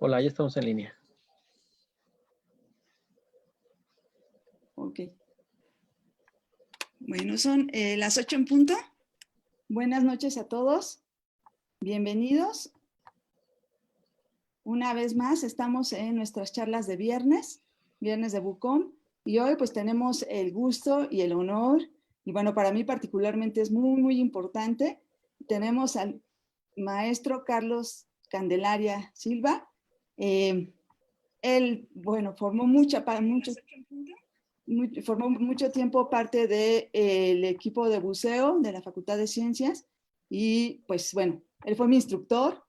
Hola, ya estamos en línea. Ok. Bueno, son las 8 en punto. Buenas noches a todos. Bienvenidos. Una vez más, estamos en nuestras charlas de viernes de Bucom. Y hoy pues tenemos el gusto y el honor, y bueno, para mí particularmente es muy importante. Tenemos al maestro Carlos Candelaria Silva. Él, bueno, formó mucho tiempo parte del equipo de buceo de la Facultad de Ciencias y pues bueno, él fue mi instructor,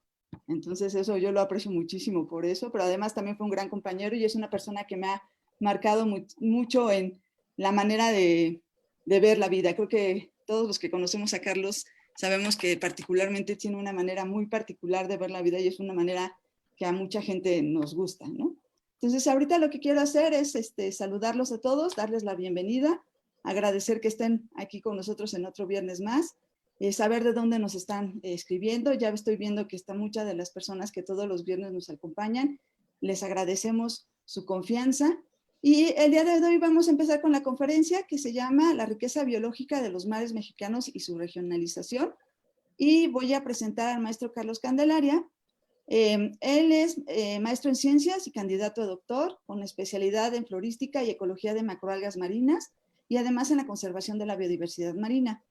entonces eso yo lo aprecio muchísimo por eso, pero además también fue un gran compañero y es una persona que me ha marcado mucho en la manera de ver la vida. Creo que todos los que conocemos a Carlos sabemos que particularmente tiene una manera muy particular de ver la vida y es una manera que a mucha gente nos gusta, ¿no? Entonces, ahorita lo que quiero hacer es saludarlos a todos, darles la bienvenida, agradecer que estén aquí con nosotros en otro viernes más, saber de dónde nos están escribiendo. Ya estoy viendo que están muchas de las personas que todos los viernes nos acompañan. Les agradecemos su confianza. Y el día de hoy vamos a empezar con la conferencia que se llama La riqueza biológica de los mares mexicanos y su regionalización. Y voy a presentar al maestro Carlos Candelaria. Él es maestro en ciencias y candidato a doctor con especialidad en florística y ecología de macroalgas marinas y además en la conservación de la biodiversidad marina.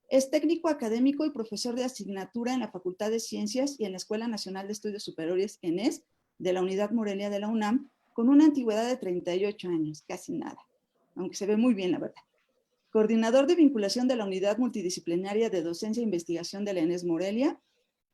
Es técnico académico y profesor de asignatura en la Facultad de Ciencias y en la Escuela Nacional de Estudios Superiores ENES de la Unidad Morelia de la UNAM con una antigüedad de 38 años, casi nada, aunque se ve muy bien la verdad. Coordinador de vinculación de la Unidad Multidisciplinaria de Docencia e Investigación de la ENES Morelia.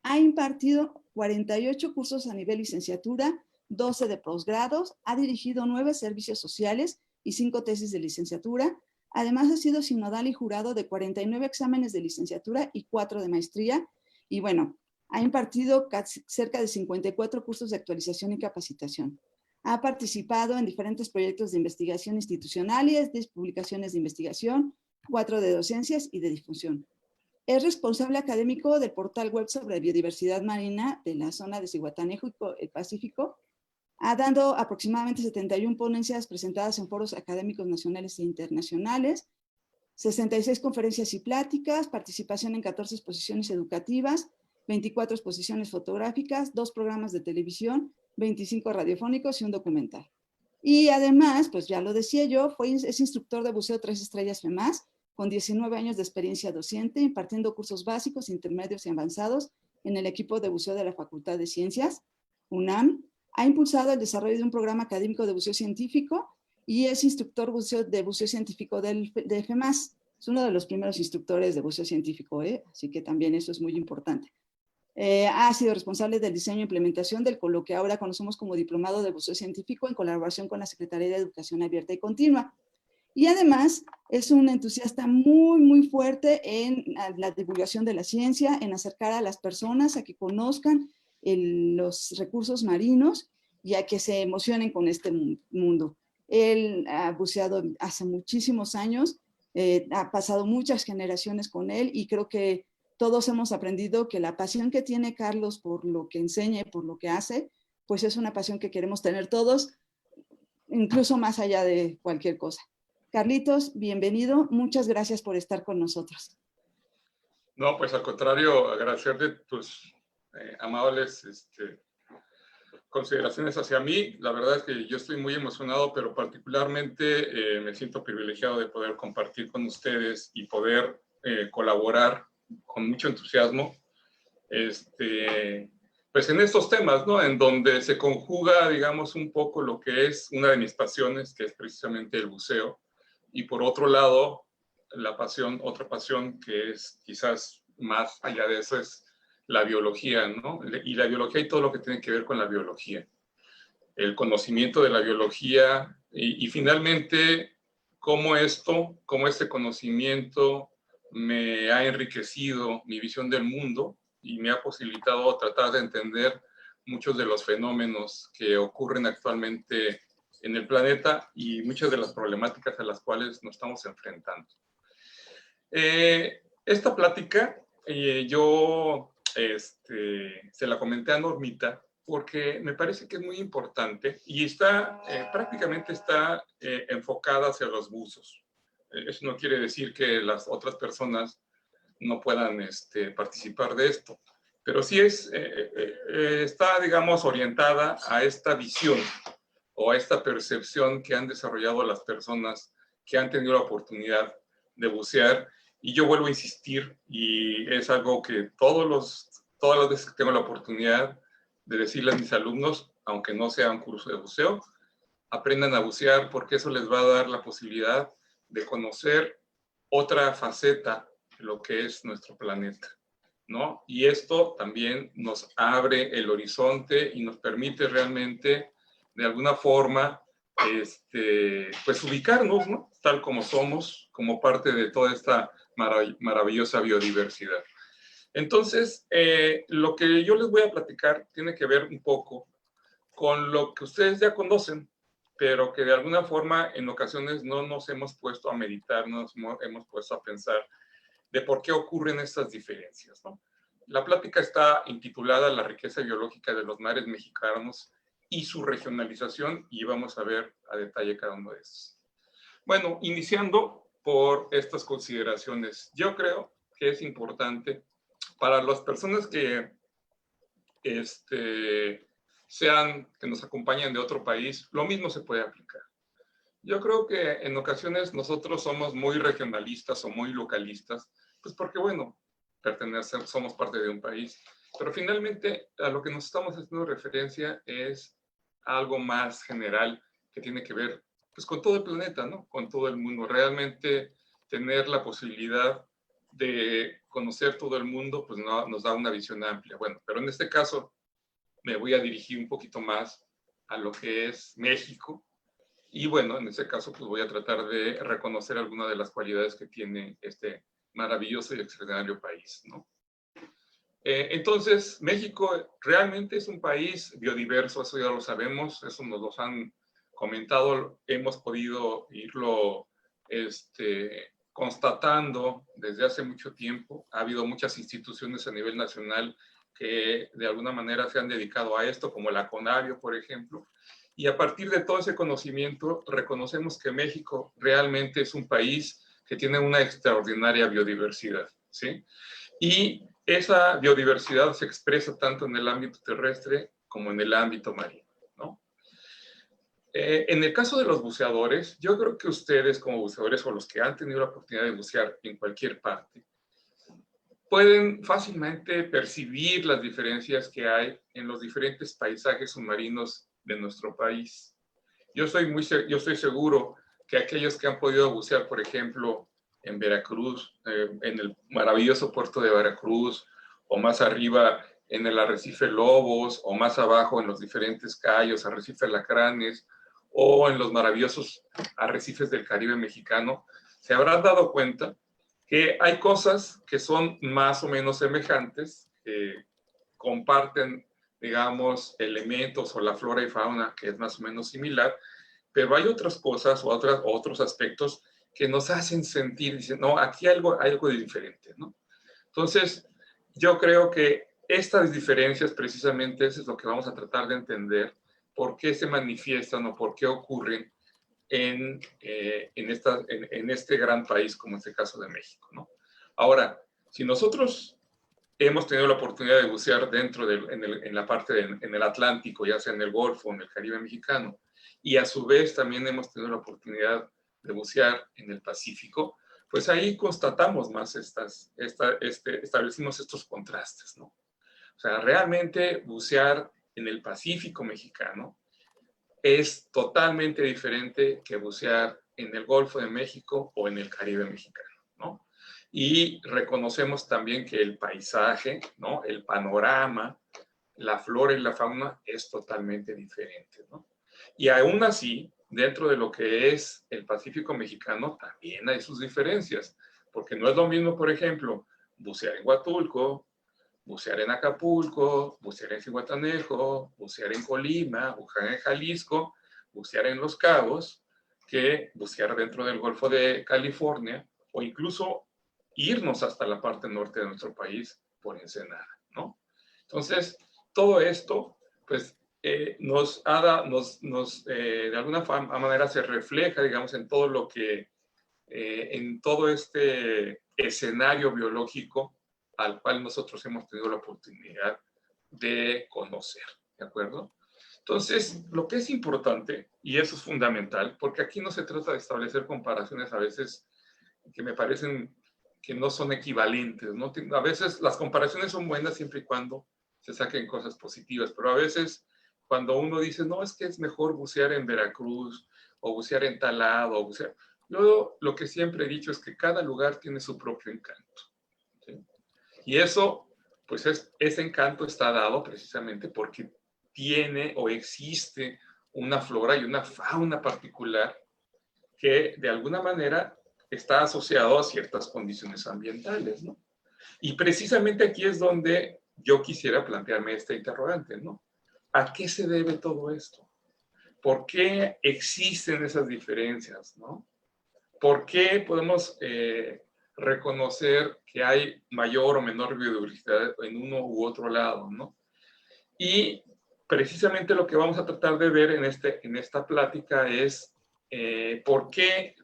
Ha impartido 48 cursos a nivel licenciatura, 12 de posgrados, ha dirigido 9 servicios sociales y 5 tesis de licenciatura. Además, ha sido sinodal y jurado de 49 exámenes de licenciatura y 4 de maestría. Y bueno, ha impartido cerca de 54 cursos de actualización y capacitación. Ha participado en diferentes proyectos de investigación institucionales, 10 publicaciones de investigación, 4 de docencias y de difusión. Es responsable académico del portal web sobre biodiversidad marina de la zona de Zihuatanejo y el Pacífico. Ha dado aproximadamente 71 ponencias presentadas en foros académicos nacionales e internacionales, 66 conferencias y pláticas, participación en 14 exposiciones educativas, 24 exposiciones fotográficas, 2 programas de televisión, 25 radiofónicos y un documental. Y además, pues ya lo decía yo, es instructor de buceo 3 estrellas FEMAS, con 19 años de experiencia docente, impartiendo cursos básicos, intermedios y avanzados en el equipo de buceo de la Facultad de Ciencias, UNAM. Ha impulsado el desarrollo de un programa académico de buceo científico y es instructor de buceo científico de FEMAS. Es uno de los primeros instructores de buceo científico, así que también eso es muy importante. Ha sido responsable del diseño e implementación de lo que ahora conocemos como Diplomado de Buceo Científico en colaboración con la Secretaría de Educación Abierta y Continua. Y además es un entusiasta muy fuerte en la divulgación de la ciencia, en acercar a las personas a que conozcan los recursos marinos y a que se emocionen con este mundo. Él ha buceado hace muchísimos años, ha pasado muchas generaciones con él y creo que todos hemos aprendido que la pasión que tiene Carlos por lo que enseña y por lo que hace, pues es una pasión que queremos tener todos, incluso más allá de cualquier cosa. Carlitos, bienvenido. Muchas gracias por estar con nosotros. No, pues al contrario, agradecerte tus amables consideraciones hacia mí. La verdad es que yo estoy muy emocionado, pero particularmente me siento privilegiado de poder compartir con ustedes y poder colaborar con mucho entusiasmo pues en estos temas, ¿no? En donde se conjuga, digamos, un poco lo que es una de mis pasiones, que es precisamente el buceo, y por otro lado, otra pasión que es quizás más allá de eso es la biología, ¿no? Y la biología y todo lo que tiene que ver con la biología. El conocimiento de la biología y finalmente cómo este conocimiento me ha enriquecido mi visión del mundo y me ha posibilitado tratar de entender muchos de los fenómenos que ocurren actualmente en el planeta y muchas de las problemáticas a las cuales nos estamos enfrentando. Esta plática yo se la comenté a Normita porque me parece que es muy importante y está, prácticamente está enfocada hacia los buzos. Eso no quiere decir que las otras personas no puedan participar de esto, pero sí está, digamos, orientada a esta visión o a esta percepción que han desarrollado las personas que han tenido la oportunidad de bucear. Y yo vuelvo a insistir, y es algo que todas las veces que tengo la oportunidad de decirle a mis alumnos, aunque no sea un curso de buceo, aprendan a bucear, porque eso les va a dar la posibilidad de conocer otra faceta de lo que es nuestro planeta, ¿no? Y esto también nos abre el horizonte y nos permite realmente, de alguna forma, pues ubicarnos, ¿no? Tal como somos, como parte de toda esta maravillosa biodiversidad. Entonces, lo que yo les voy a platicar tiene que ver un poco con lo que ustedes ya conocen, pero que de alguna forma en ocasiones no nos hemos puesto a meditar, no nos hemos puesto a pensar de por qué ocurren estas diferencias, ¿no? La plática está intitulada La riqueza biológica de los mares mexicanos y su regionalización, y vamos a ver a detalle cada uno de estos. Bueno, iniciando por estas consideraciones, yo creo que es importante para las personas que que nos acompañan de otro país, lo mismo se puede aplicar. Yo creo que en ocasiones nosotros somos muy regionalistas o muy localistas, pues porque, bueno, somos parte de un país, pero finalmente a lo que nos estamos haciendo referencia es algo más general que tiene que ver pues con todo el planeta, ¿no? Con todo el mundo. Realmente tener la posibilidad de conocer todo el mundo, pues nos da una visión amplia. Bueno, pero en este caso me voy a dirigir un poquito más a lo que es México. Y bueno, en este caso, pues voy a tratar de reconocer algunas de las cualidades que tiene este maravilloso y extraordinario país, ¿no? Entonces, México realmente es un país biodiverso, eso ya lo sabemos, eso nos lo han comentado, hemos podido irlo constatando desde hace mucho tiempo. Ha habido muchas instituciones a nivel nacional que de alguna manera se han dedicado a esto, como la CONAVIO, por ejemplo. Y a partir de todo ese conocimiento, reconocemos que México realmente es un país que tiene una extraordinaria biodiversidad, ¿sí? Y esa biodiversidad se expresa tanto en el ámbito terrestre como en el ámbito marino, ¿no? En el caso de los buceadores, yo creo que ustedes como buceadores o los que han tenido la oportunidad de bucear en cualquier parte, pueden fácilmente percibir las diferencias que hay en los diferentes paisajes submarinos de nuestro país. Yo estoy seguro que aquellos que han podido bucear, por ejemplo, en Veracruz, en el maravilloso puerto de Veracruz, o más arriba en el arrecife Lobos, o más abajo en los diferentes cayos, arrecife Lacranes, o en los maravillosos arrecifes del Caribe mexicano, se habrán dado cuenta que hay cosas que son más o menos semejantes, que comparten, digamos, elementos o la flora y fauna que es más o menos similar, pero hay otras cosas o otros aspectos que nos hacen sentir, dicen, no, aquí hay algo de diferente, ¿no? Entonces, yo creo que estas diferencias precisamente eso es lo que vamos a tratar de entender, por qué se manifiestan o por qué ocurren en este gran país como este caso de México, ¿no? Ahora, si nosotros hemos tenido la oportunidad de bucear en la parte en el Atlántico, ya sea en el Golfo o en el Caribe mexicano, y a su vez también hemos tenido la oportunidad de bucear en el Pacífico, pues ahí constatamos más establecimos estos contrastes, ¿no? O sea, realmente bucear en el Pacífico mexicano es totalmente diferente que bucear en el Golfo de México o en el Caribe mexicano, ¿no? Y reconocemos también que el paisaje, ¿no? El panorama, la flora y la fauna es totalmente diferente, ¿no? Y aún así, dentro de lo que es el Pacífico mexicano, también hay sus diferencias, porque no es lo mismo, por ejemplo, bucear en Huatulco, bucear en Acapulco, bucear en Zihuatanejo, bucear en Colima, bucear en Jalisco, bucear en Los Cabos, que bucear dentro del Golfo de California o incluso irnos hasta la parte norte de nuestro país por Ensenada, ¿no? Entonces, todo esto pues de alguna manera se refleja, digamos, en todo lo que, en todo este escenario biológico al cual nosotros hemos tenido la oportunidad de conocer, ¿de acuerdo? Entonces, lo que es importante, y eso es fundamental, porque aquí no se trata de establecer comparaciones a veces que me parecen que no son equivalentes, ¿no? A veces las comparaciones son buenas siempre y cuando se saquen cosas positivas, pero a veces cuando uno dice, no, es que es mejor bucear en Veracruz, o bucear en tal lado, o bucear... Yo lo que siempre he dicho es que cada lugar tiene su propio encanto, ¿sí? Y eso, pues ese encanto está dado precisamente porque tiene o existe una flora y una fauna particular que de alguna manera está asociado a ciertas condiciones ambientales, ¿no? Y precisamente aquí es donde yo quisiera plantearme este interrogante, ¿no? ¿A qué se debe todo esto? ¿Por qué existen esas diferencias, no? ¿Por qué podemos reconocer que hay mayor o menor biodiversidad en uno u otro lado, ¿no? Y precisamente lo que vamos a tratar de ver en esta plática es por qué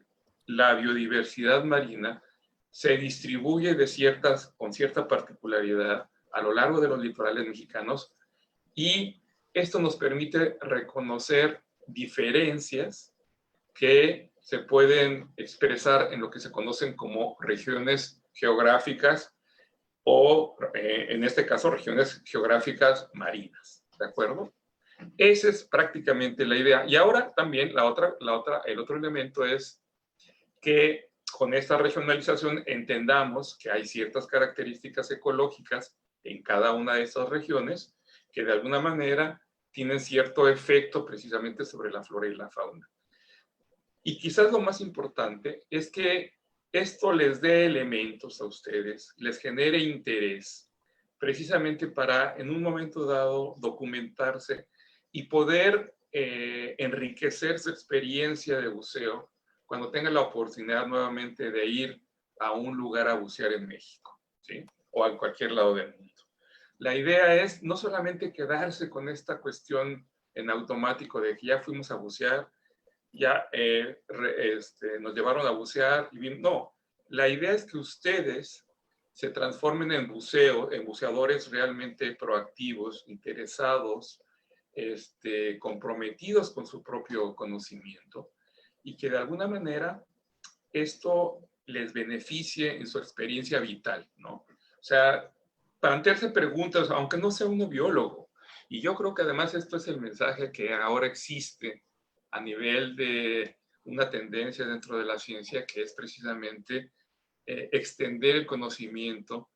la biodiversidad marina se distribuye con cierta particularidad a lo largo de los litorales mexicanos, y esto nos permite reconocer diferencias que se pueden expresar en lo que se conocen como regiones geográficas o, en este caso, regiones geográficas marinas, ¿de acuerdo? Esa es prácticamente la idea. Y ahora también el otro elemento es que con esta regionalización entendamos que hay ciertas características ecológicas en cada una de estas regiones que de alguna manera tienen cierto efecto precisamente sobre la flora y la fauna. Y quizás lo más importante es que esto les dé elementos a ustedes, les genere interés, precisamente para en un momento dado documentarse y poder enriquecer su experiencia de buceo cuando tengan la oportunidad nuevamente de ir a un lugar a bucear en México, ¿sí? O a cualquier lado del mundo. La idea es no solamente quedarse con esta cuestión en automático de que ya fuimos a bucear, ya nos llevaron a bucear. No, la idea es que ustedes se transformen en buceadores realmente proactivos, interesados, comprometidos con su propio conocimiento, y que de alguna manera esto les beneficie en su experiencia vital, ¿no? O sea, plantearse preguntas, aunque no sea uno biólogo. Y yo creo que además esto es el mensaje que ahora existe a nivel de una tendencia dentro de la ciencia, que es precisamente extender el conocimiento,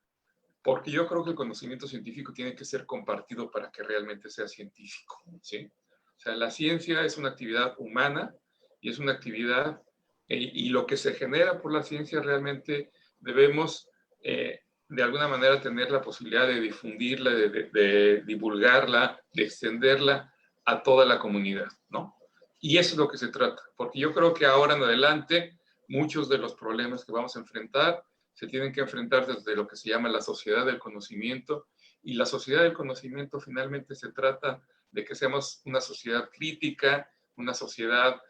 porque yo creo que el conocimiento científico tiene que ser compartido para que realmente sea científico, ¿sí? O sea, la ciencia es una actividad humana y es una actividad, y lo que se genera por la ciencia realmente debemos de alguna manera tener la posibilidad de difundirla, de divulgarla, de extenderla a toda la comunidad, ¿no? Y eso es lo que se trata, porque yo creo que ahora en adelante muchos de los problemas que vamos a enfrentar se tienen que enfrentar desde lo que se llama la sociedad del conocimiento, y la sociedad del conocimiento finalmente se trata de que seamos una sociedad crítica, una sociedad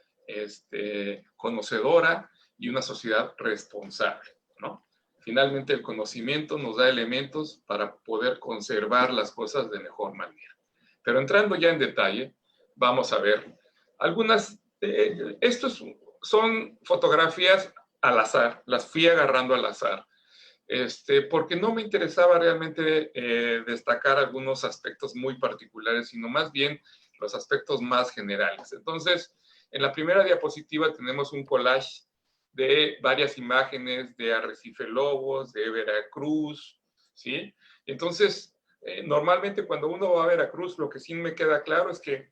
conocedora y una sociedad responsable, ¿no? Finalmente el conocimiento nos da elementos para poder conservar las cosas de mejor manera. Pero entrando ya en detalle, vamos a ver algunas, estos son fotografías al azar, las fui agarrando al azar, porque no me interesaba realmente destacar algunos aspectos muy particulares, sino más bien los aspectos más generales. Entonces, en la primera diapositiva tenemos un collage de varias imágenes de Arrecife Lobos, de Veracruz, ¿sí? Entonces, normalmente cuando uno va a Veracruz, lo que sí me queda claro es que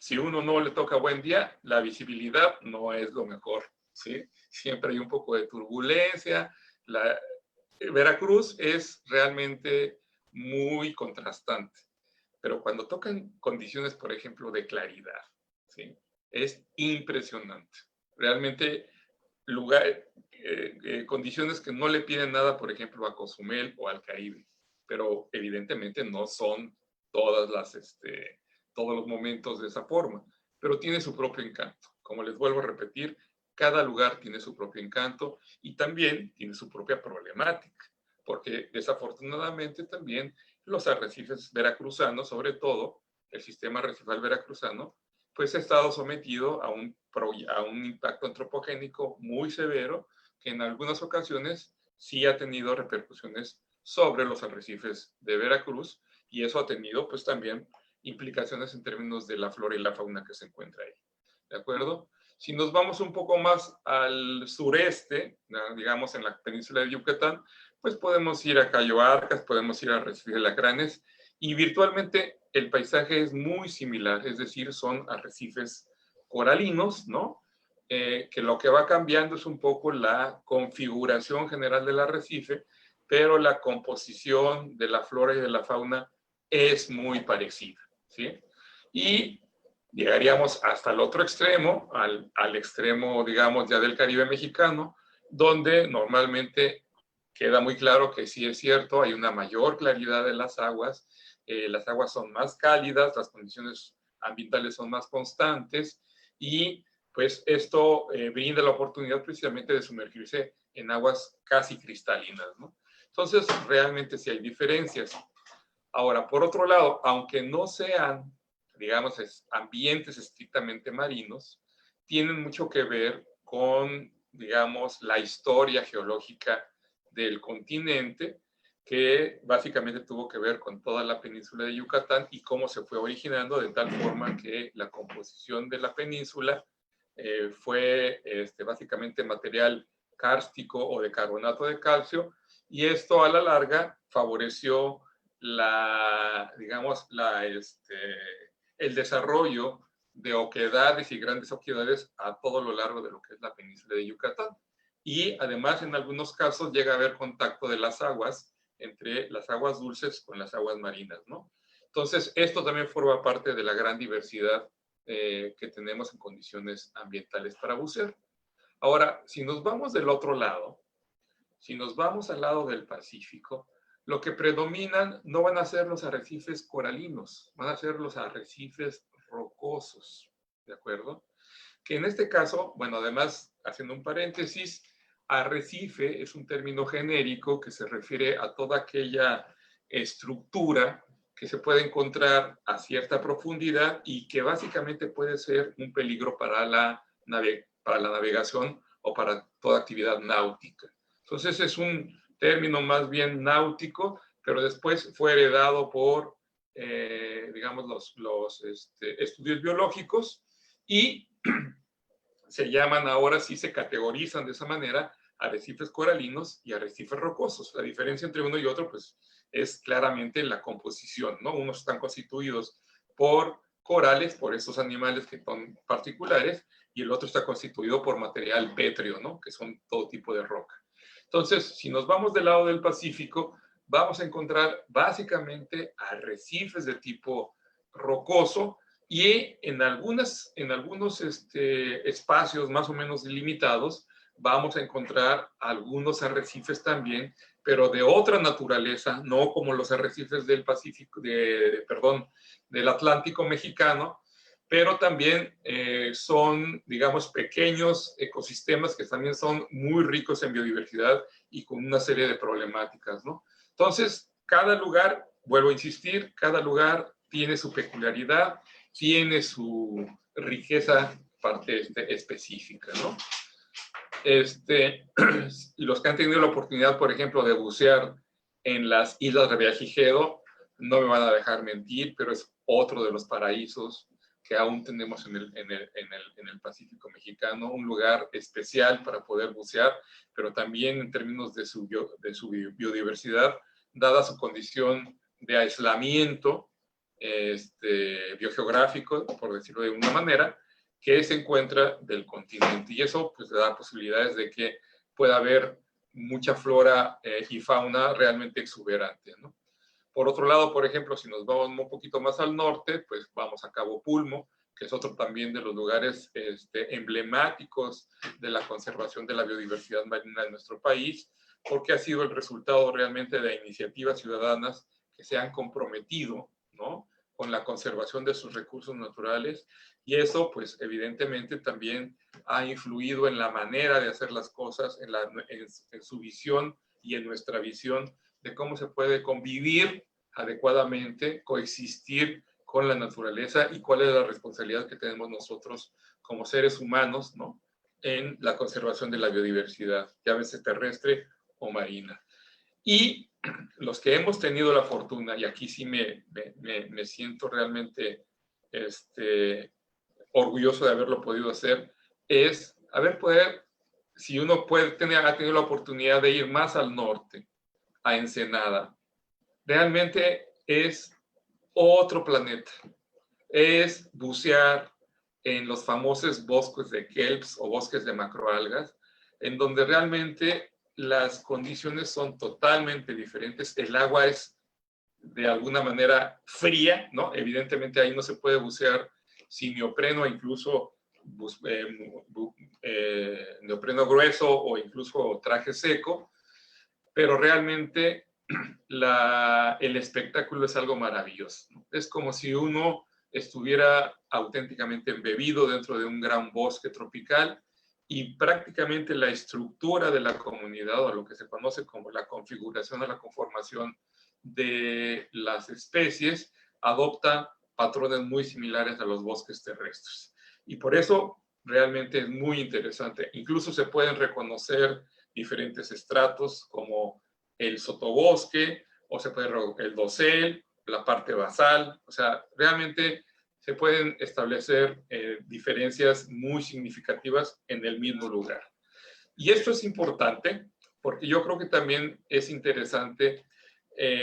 si uno no le toca buen día, la visibilidad no es lo mejor, ¿sí? Siempre hay un poco de turbulencia. Veracruz es realmente muy contrastante, pero cuando tocan condiciones, por ejemplo, de claridad, ¿sí? Es impresionante. Realmente condiciones que no le piden nada, por ejemplo, a Cozumel o al Caribe, pero evidentemente no son todos los momentos de esa forma, pero tiene su propio encanto. Como les vuelvo a repetir, cada lugar tiene su propio encanto y también tiene su propia problemática, porque desafortunadamente también los arrecifes veracruzanos, sobre todo el sistema arrecifal veracruzano, pues ha estado sometido a un impacto antropogénico muy severo que en algunas ocasiones sí ha tenido repercusiones sobre los arrecifes de Veracruz, y eso ha tenido pues también implicaciones en términos de la flora y la fauna que se encuentra ahí. ¿De acuerdo? Si nos vamos un poco más al sureste, digamos en la península de Yucatán, pues podemos ir a Cayo Arcas, podemos ir a Arrecife de Lacranes, y virtualmente el paisaje es muy similar, es decir, son arrecifes coralinos, ¿no? Que lo que va cambiando es un poco la configuración general del arrecife, pero la composición de la flora y de la fauna es muy parecida, ¿sí? Y llegaríamos hasta el otro extremo, al extremo, digamos, ya del Caribe mexicano, donde normalmente queda muy claro que sí es cierto, hay una mayor claridad de las aguas son más cálidas, las condiciones ambientales son más constantes y pues esto brinda la oportunidad precisamente de sumergirse en aguas casi cristalinas, ¿no? Entonces, realmente sí hay diferencias. Ahora, por otro lado, aunque no sean, digamos, ambientes estrictamente marinos, tienen mucho que ver con, digamos, la historia geológica del continente, que básicamente tuvo que ver con toda la península de Yucatán y cómo se fue originando de tal forma que la composición de la península fue básicamente material kárstico o de carbonato de calcio, y esto a la larga favoreció el desarrollo de oquedades y grandes oquedades a todo lo largo de lo que es la península de Yucatán. Y además, en algunos casos, llega a haber contacto de las aguas entre las aguas dulces con las aguas marinas, ¿no? Entonces, esto también forma parte de la gran diversidad que tenemos en condiciones ambientales para bucear. Ahora, si nos vamos del otro lado, si nos vamos al lado del Pacífico, lo que predominan no van a ser los arrecifes coralinos, van a ser los arrecifes rocosos, ¿de acuerdo? Que en este caso, bueno, además, haciendo un paréntesis, arrecife es un término genérico que se refiere a toda aquella estructura que se puede encontrar a cierta profundidad y que básicamente puede ser un peligro para la navegación o para toda actividad náutica. Entonces es un término más bien náutico, pero después fue heredado por, digamos, los estudios biológicos y se llaman ahora, sí se categorizan de esa manera, arrecifes coralinos y arrecifes rocosos. La diferencia entre uno y otro, pues, es claramente la composición, ¿no? Unos están constituidos por corales, por estos animales que son particulares, y el otro está constituido por material pétreo, ¿no? Que son todo tipo de roca. Entonces, si nos vamos del lado del Pacífico, vamos a encontrar básicamente arrecifes de tipo rocoso, y en algunos espacios más o menos limitados vamos a encontrar algunos arrecifes también, pero de otra naturaleza, no como los arrecifes del Pacífico, del Atlántico mexicano, pero también son, digamos, pequeños ecosistemas que también son muy ricos en biodiversidad y con una serie de problemáticas, ¿no? Entonces, cada lugar, vuelvo a insistir, cada lugar tiene su peculiaridad, tiene su riqueza parte específica, ¿no? Los que han tenido la oportunidad, por ejemplo, de bucear en las islas Revillagigedo, no me van a dejar mentir, pero es otro de los paraísos que aún tenemos en el Pacífico mexicano, un lugar especial para poder bucear, pero también en términos de su biodiversidad, dada su condición de aislamiento biogeográfico, por decirlo de una manera, que se encuentra del continente. Y eso pues le da posibilidades de que pueda haber mucha flora y fauna realmente exuberante, ¿no? Por otro lado, por ejemplo, si nos vamos un poquito más al norte, pues vamos a Cabo Pulmo, que es otro también de los lugares emblemáticos de la conservación de la biodiversidad marina en nuestro país, porque ha sido el resultado realmente de iniciativas ciudadanas que se han comprometido, ¿no? Con la conservación de sus recursos naturales, y eso, pues, evidentemente también ha influido en la manera de hacer las cosas, en su visión y en nuestra visión de cómo se puede convivir adecuadamente, coexistir con la naturaleza y cuál es la responsabilidad que tenemos nosotros como seres humanos, ¿no? En la conservación de la biodiversidad, llámese terrestre o marina. Y los que hemos tenido la fortuna, y aquí sí me siento realmente orgulloso de haberlo podido hacer, es si uno ha tenido la oportunidad de ir más al norte, a Ensenada, realmente es otro planeta. Es bucear en los famosos bosques de kelps o bosques de macroalgas, en donde realmente las condiciones son totalmente diferentes. El agua es de alguna manera fría, ¿no? Evidentemente ahí no se puede bucear sin neopreno, incluso neopreno grueso o incluso traje seco, pero realmente el espectáculo es algo maravilloso, ¿no? Es como si uno estuviera auténticamente embebido dentro de un gran bosque tropical y prácticamente la estructura de la comunidad, o lo que se conoce como la configuración o la conformación de las especies, adopta patrones muy similares a los bosques terrestres. Y por eso realmente es muy interesante. Incluso se pueden reconocer diferentes estratos como el sotobosque, o se puede el dosel, la parte basal. O sea, realmente se pueden establecer diferencias muy significativas en el mismo lugar. Y esto es importante porque yo creo que también es interesante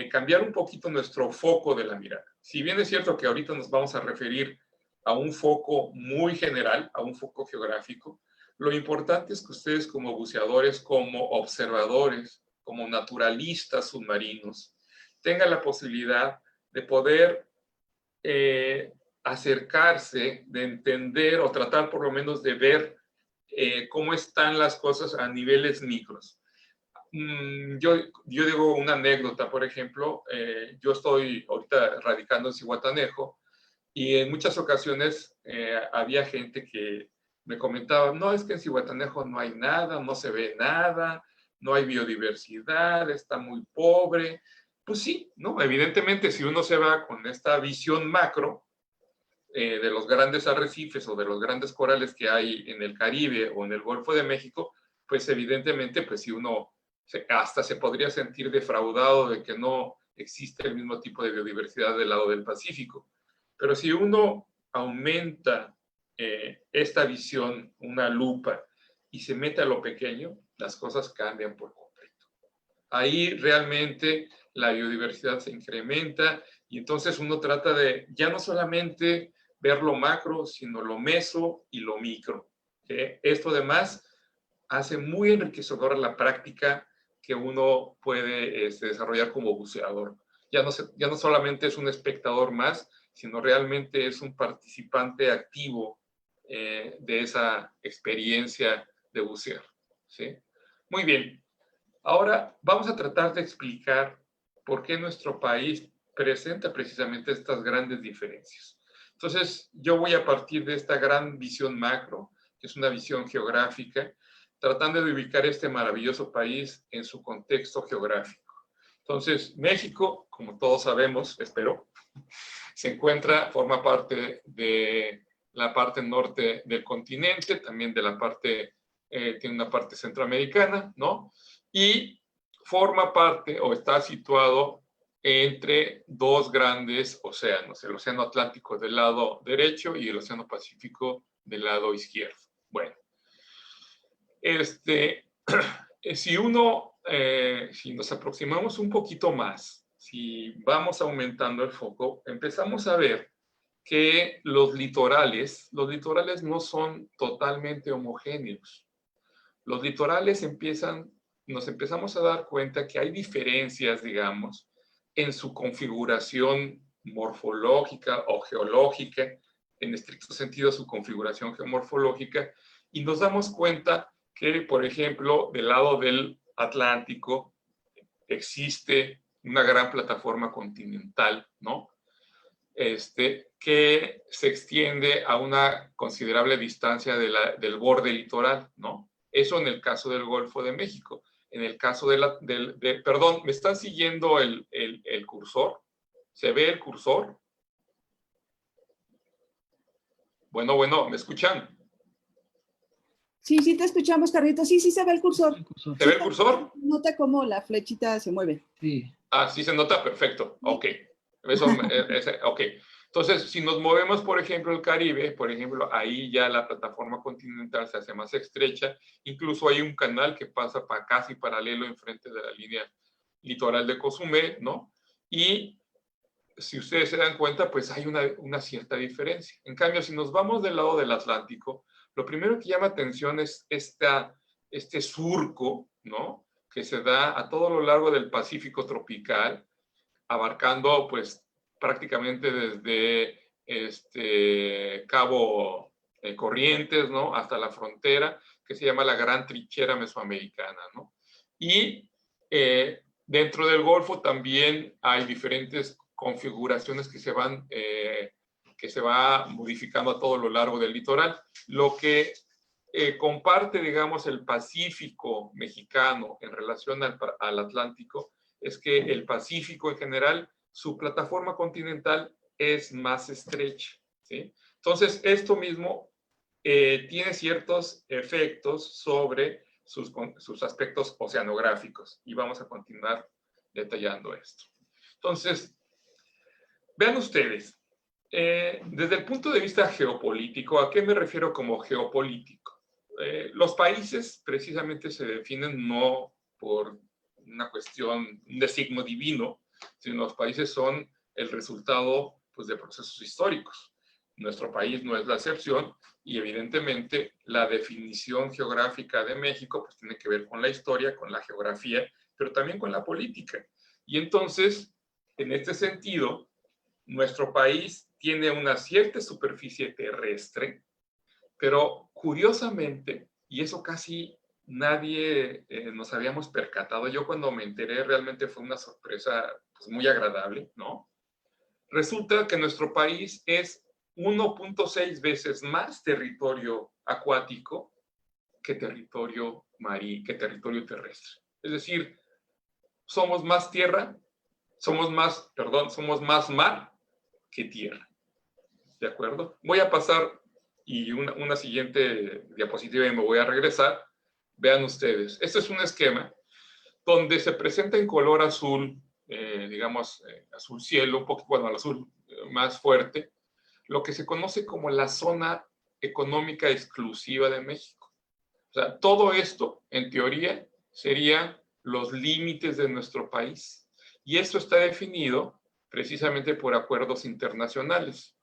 cambiar un poquito nuestro foco de la mirada. Si bien es cierto que ahorita nos vamos a referir a un foco muy general, a un foco geográfico, lo importante es que ustedes como buceadores, como observadores, como naturalistas submarinos, tengan la posibilidad de poder acercarse, de entender o tratar por lo menos de ver cómo están las cosas a niveles micros. Yo digo una anécdota, por ejemplo, yo estoy ahorita radicando en Zihuatanejo y en muchas ocasiones había gente que me comentaba, no, es que en Zihuatanejo no hay nada, no se ve nada, no hay biodiversidad, está muy pobre. Pues sí, ¿no? Evidentemente, si uno se va con esta visión macro de los grandes arrecifes o de los grandes corales que hay en el Caribe o en el Golfo de México, pues evidentemente, pues si uno hasta se podría sentir defraudado de que no existe el mismo tipo de biodiversidad del lado del Pacífico. Pero si uno aumenta esta visión, una lupa, y se mete a lo pequeño, las cosas cambian por completo. Ahí realmente la biodiversidad se incrementa y entonces uno trata de ya no solamente ver lo macro, sino lo meso y lo micro. Esto además hace muy enriquecedora la práctica que uno puede desarrollar como buceador. Ya no solamente es un espectador más, sino realmente es un participante activo de esa experiencia de bucear, ¿sí? Muy bien. Ahora vamos a tratar de explicar por qué nuestro país presenta precisamente estas grandes diferencias. Entonces, yo voy a partir de esta gran visión macro, que es una visión geográfica, tratando de ubicar este maravilloso país en su contexto geográfico. Entonces, México, como todos sabemos, espero, forma parte de la parte norte del continente, también de la parte, tiene una parte centroamericana, ¿no? Y forma parte o está situado entre dos grandes océanos, el Océano Atlántico del lado derecho y el Océano Pacífico del lado izquierdo. Bueno, si nos aproximamos un poquito más, si vamos aumentando el foco, empezamos a ver que los litorales no son totalmente homogéneos. Los litorales nos empezamos a dar cuenta que hay diferencias, digamos, en su configuración morfológica o geológica, en estricto sentido su configuración geomorfológica, y nos damos cuenta que, por ejemplo, del lado del Atlántico existe una gran plataforma continental, ¿no? que se extiende a una considerable distancia del borde litoral, ¿no? Eso en el caso del Golfo de México. En el caso perdón, ¿me están siguiendo el cursor? ¿Se ve el cursor? Bueno, ¿me escuchan? Sí, sí te escuchamos, Carlitos. Sí, sí se ve el cursor. ¿Se ve el cursor? Nota cómo la flechita se mueve. Sí. Ah, sí se nota, perfecto. Ok. Ok. Entonces, si nos movemos, por ejemplo, el Caribe, por ejemplo, ahí ya la plataforma continental se hace más estrecha. Incluso hay un canal que pasa casi paralelo enfrente de la línea litoral de Cozumel, ¿no? Y si ustedes se dan cuenta, pues hay una cierta diferencia. En cambio, si nos vamos del lado del Atlántico, lo primero que llama atención es este surco, ¿no? Que se da a todo lo largo del Pacífico tropical, abarcando pues prácticamente desde Cabo Corrientes, ¿no? Hasta la frontera, que se llama la Gran Trinchera Mesoamericana, ¿no? Y dentro del Golfo también hay diferentes configuraciones que se van modificando a todo lo largo del litoral. Lo que comparte, digamos, el Pacífico mexicano en relación al Atlántico es que el Pacífico en general, su plataforma continental es más estrecha, ¿sí? Entonces, esto mismo tiene ciertos efectos sobre sus aspectos oceanográficos y vamos a continuar detallando esto. Entonces, vean ustedes, desde el punto de vista geopolítico, ¿a qué me refiero como geopolítico? Los países precisamente se definen no por una cuestión, un designio divino, sino los países son el resultado pues, de procesos históricos. Nuestro país no es la excepción y evidentemente la definición geográfica de México pues, tiene que ver con la historia, con la geografía, pero también con la política. Y entonces, en este sentido, nuestro país tiene una cierta superficie terrestre, pero curiosamente, y eso casi nadie nos habíamos percatado, yo cuando me enteré realmente fue una sorpresa pues, muy agradable, ¿no? Resulta que nuestro país es 1.6 veces más territorio acuático que territorio que territorio terrestre. Es decir, somos más tierra, somos más mar que tierra. ¿De acuerdo? Voy a pasar y una siguiente diapositiva y me voy a regresar. Vean ustedes, este es un esquema donde se presenta en color azul, azul cielo, un poco, bueno, el azul más fuerte, lo que se conoce como la zona económica exclusiva de México. O sea, todo esto, en teoría, serían los límites de nuestro país. Y esto está definido precisamente por acuerdos internacionales.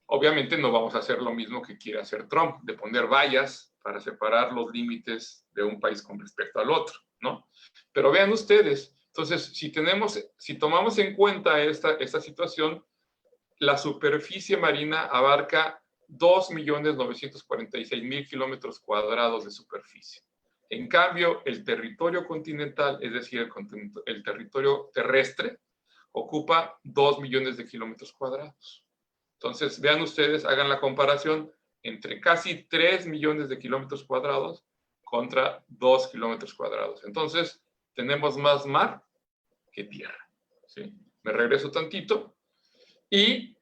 Obviamente no vamos a hacer lo mismo que quiere hacer Trump, de poner vallas para separar los límites de un país con respecto al otro, ¿no? Pero vean ustedes, entonces, si tomamos en cuenta esta situación, la superficie marina abarca 2.946.000 kilómetros cuadrados de superficie. En cambio, el territorio continental, es decir, el territorio terrestre, ocupa 2 millones de kilómetros cuadrados. Entonces, vean ustedes, hagan la comparación entre casi 3 millones de kilómetros cuadrados contra 2 kilómetros cuadrados. Entonces, tenemos más mar que tierra. ¿Sí? Me regreso tantito. Y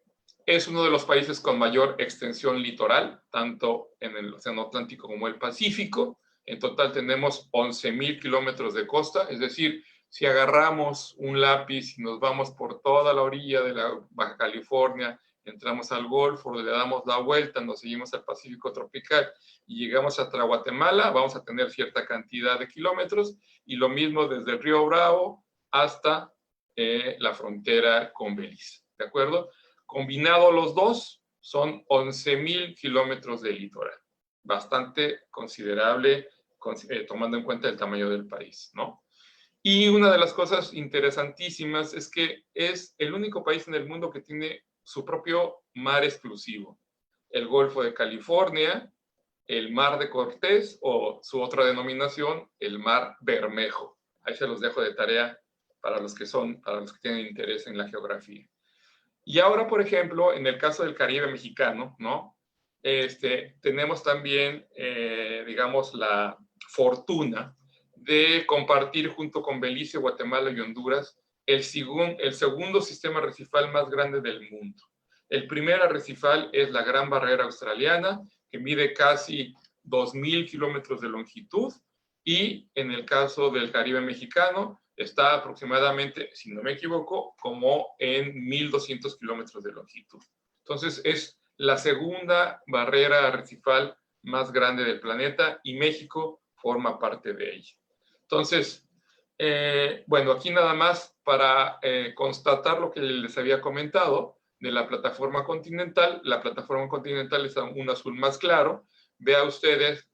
es uno de los países con mayor extensión litoral, tanto en el Océano Atlántico como el Pacífico. En total tenemos 11.000 kilómetros de costa, es decir, si agarramos un lápiz y nos vamos por toda la orilla de la Baja California, entramos al Golfo, le damos la vuelta, nos seguimos al Pacífico tropical y llegamos hasta Guatemala, vamos a tener cierta cantidad de kilómetros, y lo mismo desde el Río Bravo hasta la frontera con Belice, ¿de acuerdo? Combinado los dos, son 11.000 kilómetros de litoral. Bastante considerable, tomando en cuenta el tamaño del país, ¿no? Y una de las cosas interesantísimas es que es el único país en el mundo que tiene su propio mar exclusivo. El Golfo de California, el Mar de Cortés o su otra denominación, el Mar Bermejo. Ahí se los dejo de tarea para los que tienen interés en la geografía. Y ahora, por ejemplo, en el caso del Caribe mexicano, ¿no? Tenemos también, digamos, la fortuna de compartir junto con Belice, Guatemala y Honduras el segundo sistema arrecifal más grande del mundo. El primer arrecifal es la Gran Barrera Australiana, que mide casi 2.000 kilómetros de longitud, y en el caso del Caribe mexicano está aproximadamente, si no me equivoco, como en 1.200 kilómetros de longitud. Entonces es la segunda barrera arrecifal más grande del planeta y México forma parte de ella. Entonces, bueno, aquí nada más para constatar lo que les había comentado de la plataforma continental. La plataforma continental es un azul más claro. Vean ustedes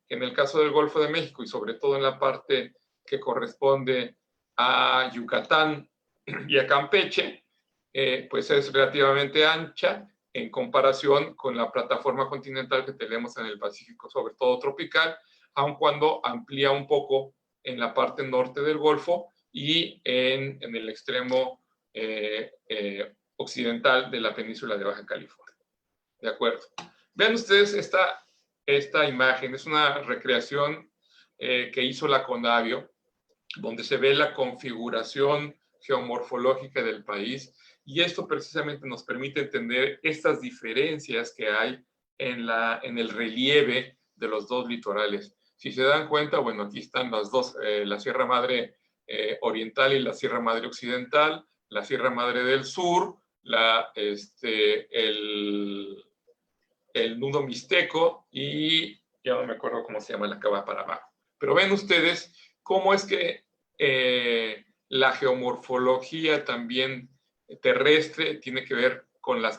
que en el caso del Golfo de México y sobre todo en la parte que corresponde a Yucatán y a Campeche, pues es relativamente ancha en comparación con la plataforma continental que tenemos en el Pacífico, sobre todo tropical, aun cuando amplía un poco en la parte norte del Golfo y en el extremo occidental de la península de Baja California. ¿De acuerdo? Vean ustedes esta imagen, es una recreación que hizo la CONAVIO, donde se ve la configuración geomorfológica del país, y esto precisamente nos permite entender estas diferencias que hay en el relieve de los dos litorales. Si se dan cuenta, bueno, aquí están las dos, la Sierra Madre Oriental y la Sierra Madre Occidental, la Sierra Madre del Sur, el nudo mixteco y ya no me acuerdo cómo se llama la que va para abajo. Pero ven ustedes cómo es que la geomorfología también terrestre tiene que ver con las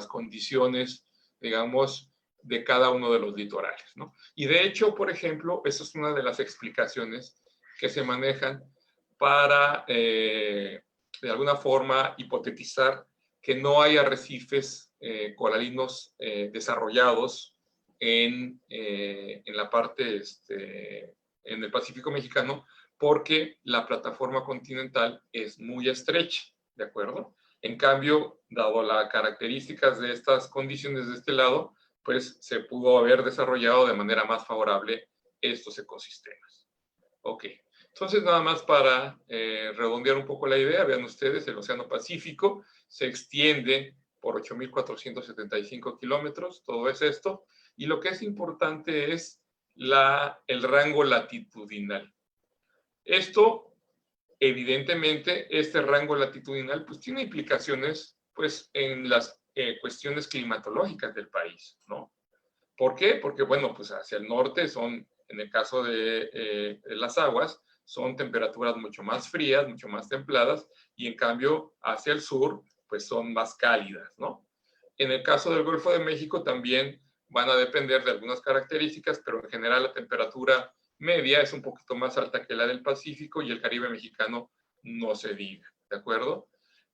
condiciones, digamos, de cada uno de los litorales, ¿no? Y de hecho, por ejemplo, esa es una de las explicaciones que se manejan para, de alguna forma, hipotetizar que no hay arrecifes coralinos desarrollados en la parte, en el Pacífico mexicano, porque la plataforma continental es muy estrecha, ¿de acuerdo? En cambio, dado las características de estas condiciones de este lado, pues se pudo haber desarrollado de manera más favorable estos ecosistemas. Ok, entonces nada más para redondear un poco la idea, vean ustedes, el Océano Pacífico se extiende por 8.475 kilómetros, todo es esto, y lo que es importante es el rango latitudinal. Esto, evidentemente, este rango latitudinal pues tiene implicaciones pues en las cuestiones climatológicas del país, ¿no? ¿Por qué? Porque, bueno, pues hacia el norte son, en el caso de las aguas, son temperaturas mucho más frías, mucho más templadas, y en cambio hacia el sur, pues son más cálidas, ¿no? En el caso del Golfo de México también van a depender de algunas características, pero en general la temperatura media es un poquito más alta que la del Pacífico y el Caribe mexicano no se diga, ¿de acuerdo?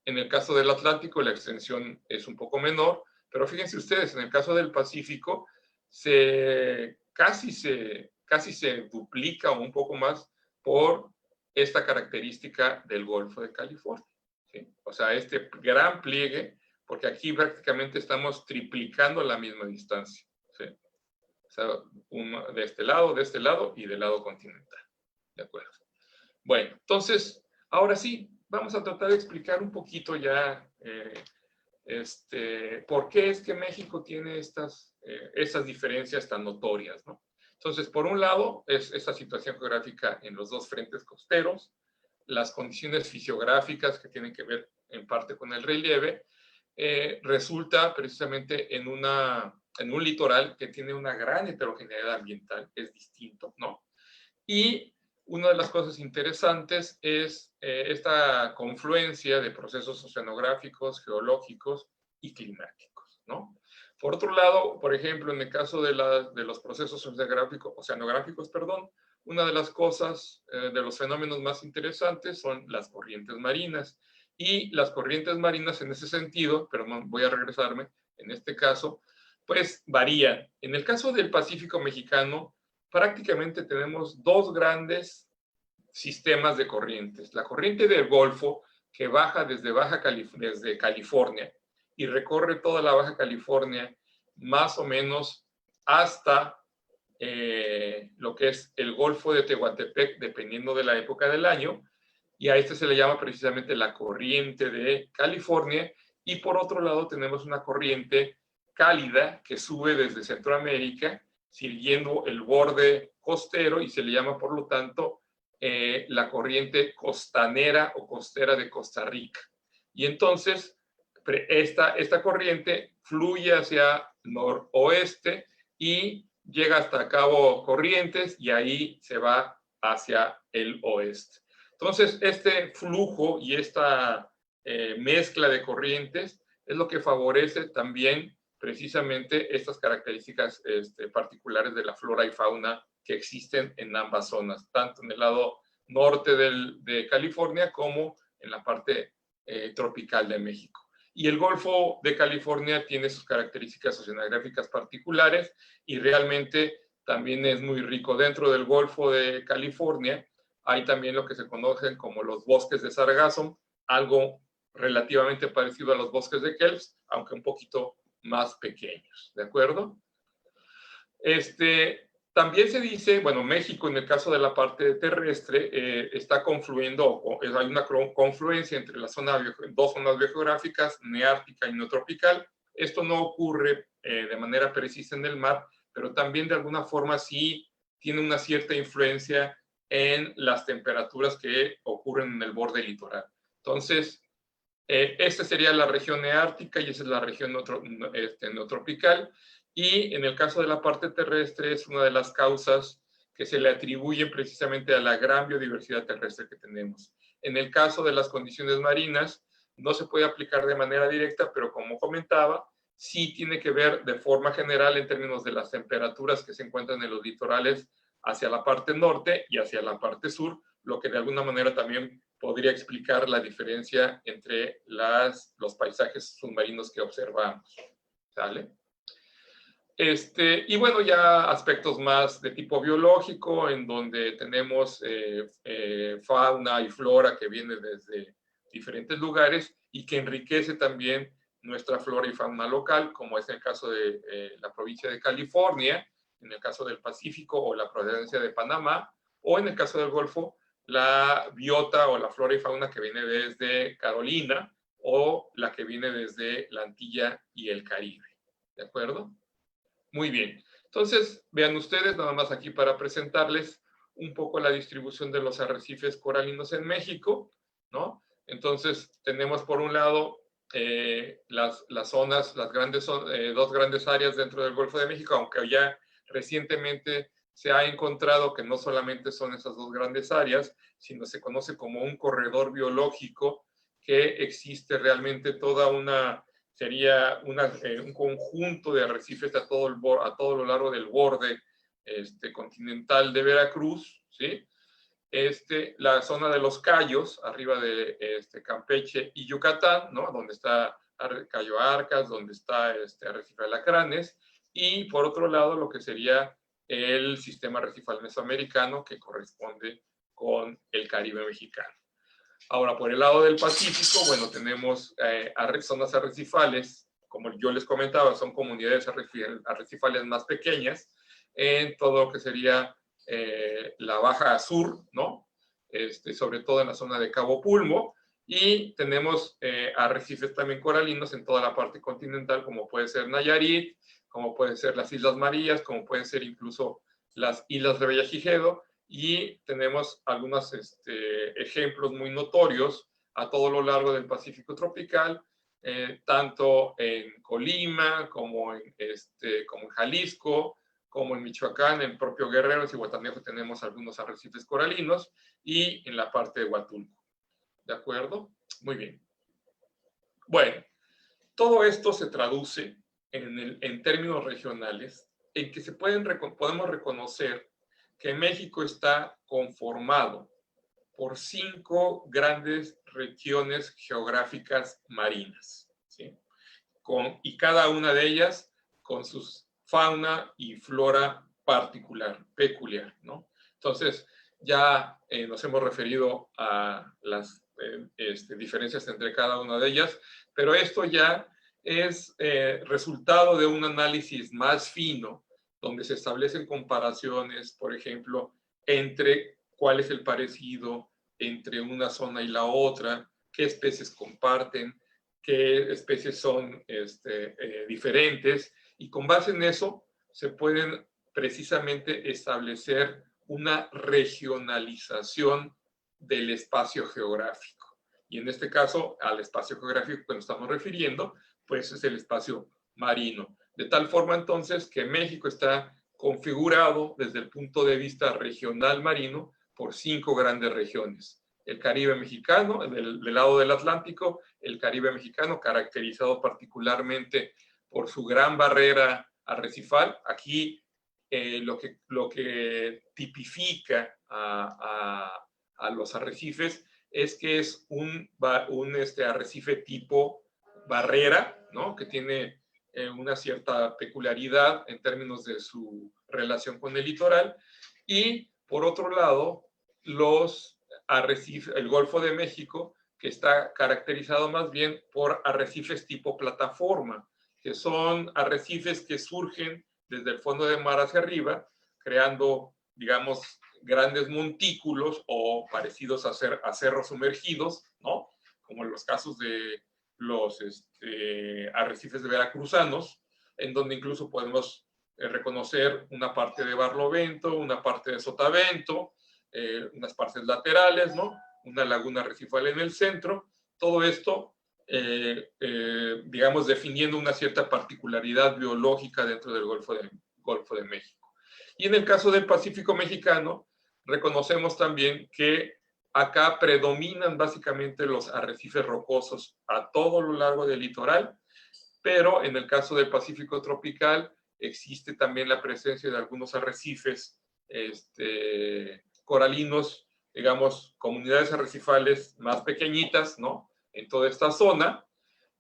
En el caso del Atlántico la extensión es un poco menor, pero fíjense ustedes, en el caso del Pacífico casi se duplica un poco más por esta característica del Golfo de California, ¿sí? O sea, este gran pliegue, porque aquí prácticamente estamos triplicando la misma distancia, ¿sí? O sea, de este lado y del lado continental, ¿de acuerdo? Bueno, entonces, ahora sí, vamos a tratar de explicar un poquito ya por qué es que México tiene estas diferencias tan notorias, ¿no? Entonces, por un lado, es esta situación geográfica en los dos frentes costeros, las condiciones fisiográficas que tienen que ver en parte con el relieve, resulta precisamente en un litoral que tiene una gran heterogeneidad ambiental, es distinto, ¿no? Y una de las cosas interesantes es esta confluencia de procesos oceanográficos, geológicos y climáticos, ¿no? Por otro lado, por ejemplo, en el caso de los procesos oceanográficos, una de las cosas, de los fenómenos más interesantes son las corrientes marinas. Y las corrientes marinas en ese sentido, pero no voy a regresarme, en este caso, pues varían. En el caso del Pacífico mexicano, prácticamente tenemos dos grandes sistemas de corrientes. La corriente del Golfo, que baja desde California y recorre toda la Baja California más o menos hasta lo que es el Golfo de Tehuantepec, dependiendo de la época del año, y a este se le llama precisamente la corriente de California, y por otro lado tenemos una corriente cálida que sube desde Centroamérica, siguiendo el borde costero, y se le llama por lo tanto la corriente costanera o costera de Costa Rica. Y entonces esta corriente fluye hacia noroeste y llega hasta Cabo Corrientes y ahí se va hacia el oeste. Entonces, este flujo y esta mezcla de corrientes es lo que favorece también precisamente estas características particulares de la flora y fauna que existen en ambas zonas, tanto en el lado norte de California como en la parte tropical de México. Y el Golfo de California tiene sus características oceanográficas particulares y realmente también es muy rico. Dentro del Golfo de California hay también lo que se conocen como los bosques de sargazo, algo relativamente parecido a los bosques de kelps, aunque un poquito más pequeños, ¿de acuerdo? También se dice, bueno, México en el caso de la parte terrestre está confluyendo, hay una confluencia entre dos zonas biogeográficas, neártica y neotropical. Esto no ocurre de manera precisa en el mar, pero también de alguna forma sí tiene una cierta influencia en las temperaturas que ocurren en el borde litoral. Entonces, esta sería la región neártica y esa es la región neotropical. Y en el caso de la parte terrestre es una de las causas que se le atribuyen precisamente a la gran biodiversidad terrestre que tenemos. En el caso de las condiciones marinas, no se puede aplicar de manera directa, pero como comentaba, sí tiene que ver de forma general en términos de las temperaturas que se encuentran en los litorales hacia la parte norte y hacia la parte sur, lo que de alguna manera también podría explicar la diferencia entre los paisajes submarinos que observamos. ¿Sale? Y bueno, ya aspectos más de tipo biológico, en donde tenemos fauna y flora que viene desde diferentes lugares y que enriquece también nuestra flora y fauna local, como es el caso de la provincia de California, en el caso del Pacífico o la provincia de Panamá, o en el caso del Golfo, la biota o la flora y fauna que viene desde Carolina o la que viene desde la Antilla y el Caribe. ¿De acuerdo? Muy bien. Entonces, vean ustedes, nada más aquí para presentarles un poco la distribución de los arrecifes coralinos en México, ¿no? Entonces, tenemos por un lado las zonas, dos grandes áreas dentro del Golfo de México, aunque ya recientemente se ha encontrado que no solamente son esas dos grandes áreas, sino se conoce como un corredor biológico que existe realmente sería un conjunto de arrecifes a todo lo largo del borde continental de Veracruz, ¿sí? La zona de los Cayos, arriba de Campeche y Yucatán, ¿no? Donde está Cayo Arcas, donde está arrecife Alacranes, y por otro lado lo que sería el sistema arrecifal mesoamericano que corresponde con el Caribe mexicano. Ahora, por el lado del Pacífico, bueno, tenemos zonas arrecifales, como yo les comentaba, son comunidades arrecifales más pequeñas, en todo lo que sería la Baja Sur, ¿no? Sobre todo en la zona de Cabo Pulmo, y tenemos arrecifes también coralinos en toda la parte continental, como puede ser Nayarit, como pueden ser las Islas Marías, como pueden ser incluso las Islas de Revillagigedo, y tenemos algunos ejemplos muy notorios a todo lo largo del Pacífico tropical, tanto en Colima, como en Jalisco, como en Michoacán, en el propio Guerrero, en Zihuatanejo tenemos algunos arrecifes coralinos, y en la parte de Huatulco. ¿De acuerdo? Muy bien. Bueno, todo esto se traduce en términos regionales, en que podemos reconocer que México está conformado por 5 grandes regiones geográficas marinas, ¿sí? Y cada una de ellas con su fauna y flora peculiar, ¿no? Entonces, ya nos hemos referido a las diferencias entre cada una de ellas, pero esto ya es resultado de un análisis más fino, donde se establecen comparaciones, por ejemplo, entre cuál es el parecido entre una zona y la otra, qué especies comparten, qué especies son diferentes, y con base en eso se pueden precisamente establecer una regionalización del espacio geográfico. Y en este caso, al espacio geográfico que nos estamos refiriendo, pues es el espacio marino. De tal forma entonces que México está configurado desde el punto de vista regional marino por 5 grandes regiones. El Caribe mexicano, del lado del Atlántico, el Caribe mexicano, caracterizado particularmente por su gran barrera arrecifal. Aquí lo que tipifica a los arrecifes es que es un arrecife tipo barrera, ¿no? Que tiene una cierta peculiaridad en términos de su relación con el litoral. Y por otro lado, los arrecifes, el Golfo de México, que está caracterizado más bien por arrecifes tipo plataforma, que son arrecifes que surgen desde el fondo del mar hacia arriba, creando, digamos, grandes montículos o parecidos a cerros sumergidos, ¿no? Como en los casos de los arrecifes de veracruzanos, en donde incluso podemos reconocer una parte de Barlovento, una parte de Sotavento, unas partes laterales, ¿no? Una laguna arrecifal en el centro. Todo esto, digamos, definiendo una cierta particularidad biológica dentro del Golfo de México. Y en el caso del Pacífico mexicano, reconocemos también que acá predominan básicamente los arrecifes rocosos a todo lo largo del litoral, pero en el caso del Pacífico tropical existe también la presencia de algunos arrecifes coralinos, digamos, comunidades arrecifales más pequeñitas, ¿no? En toda esta zona.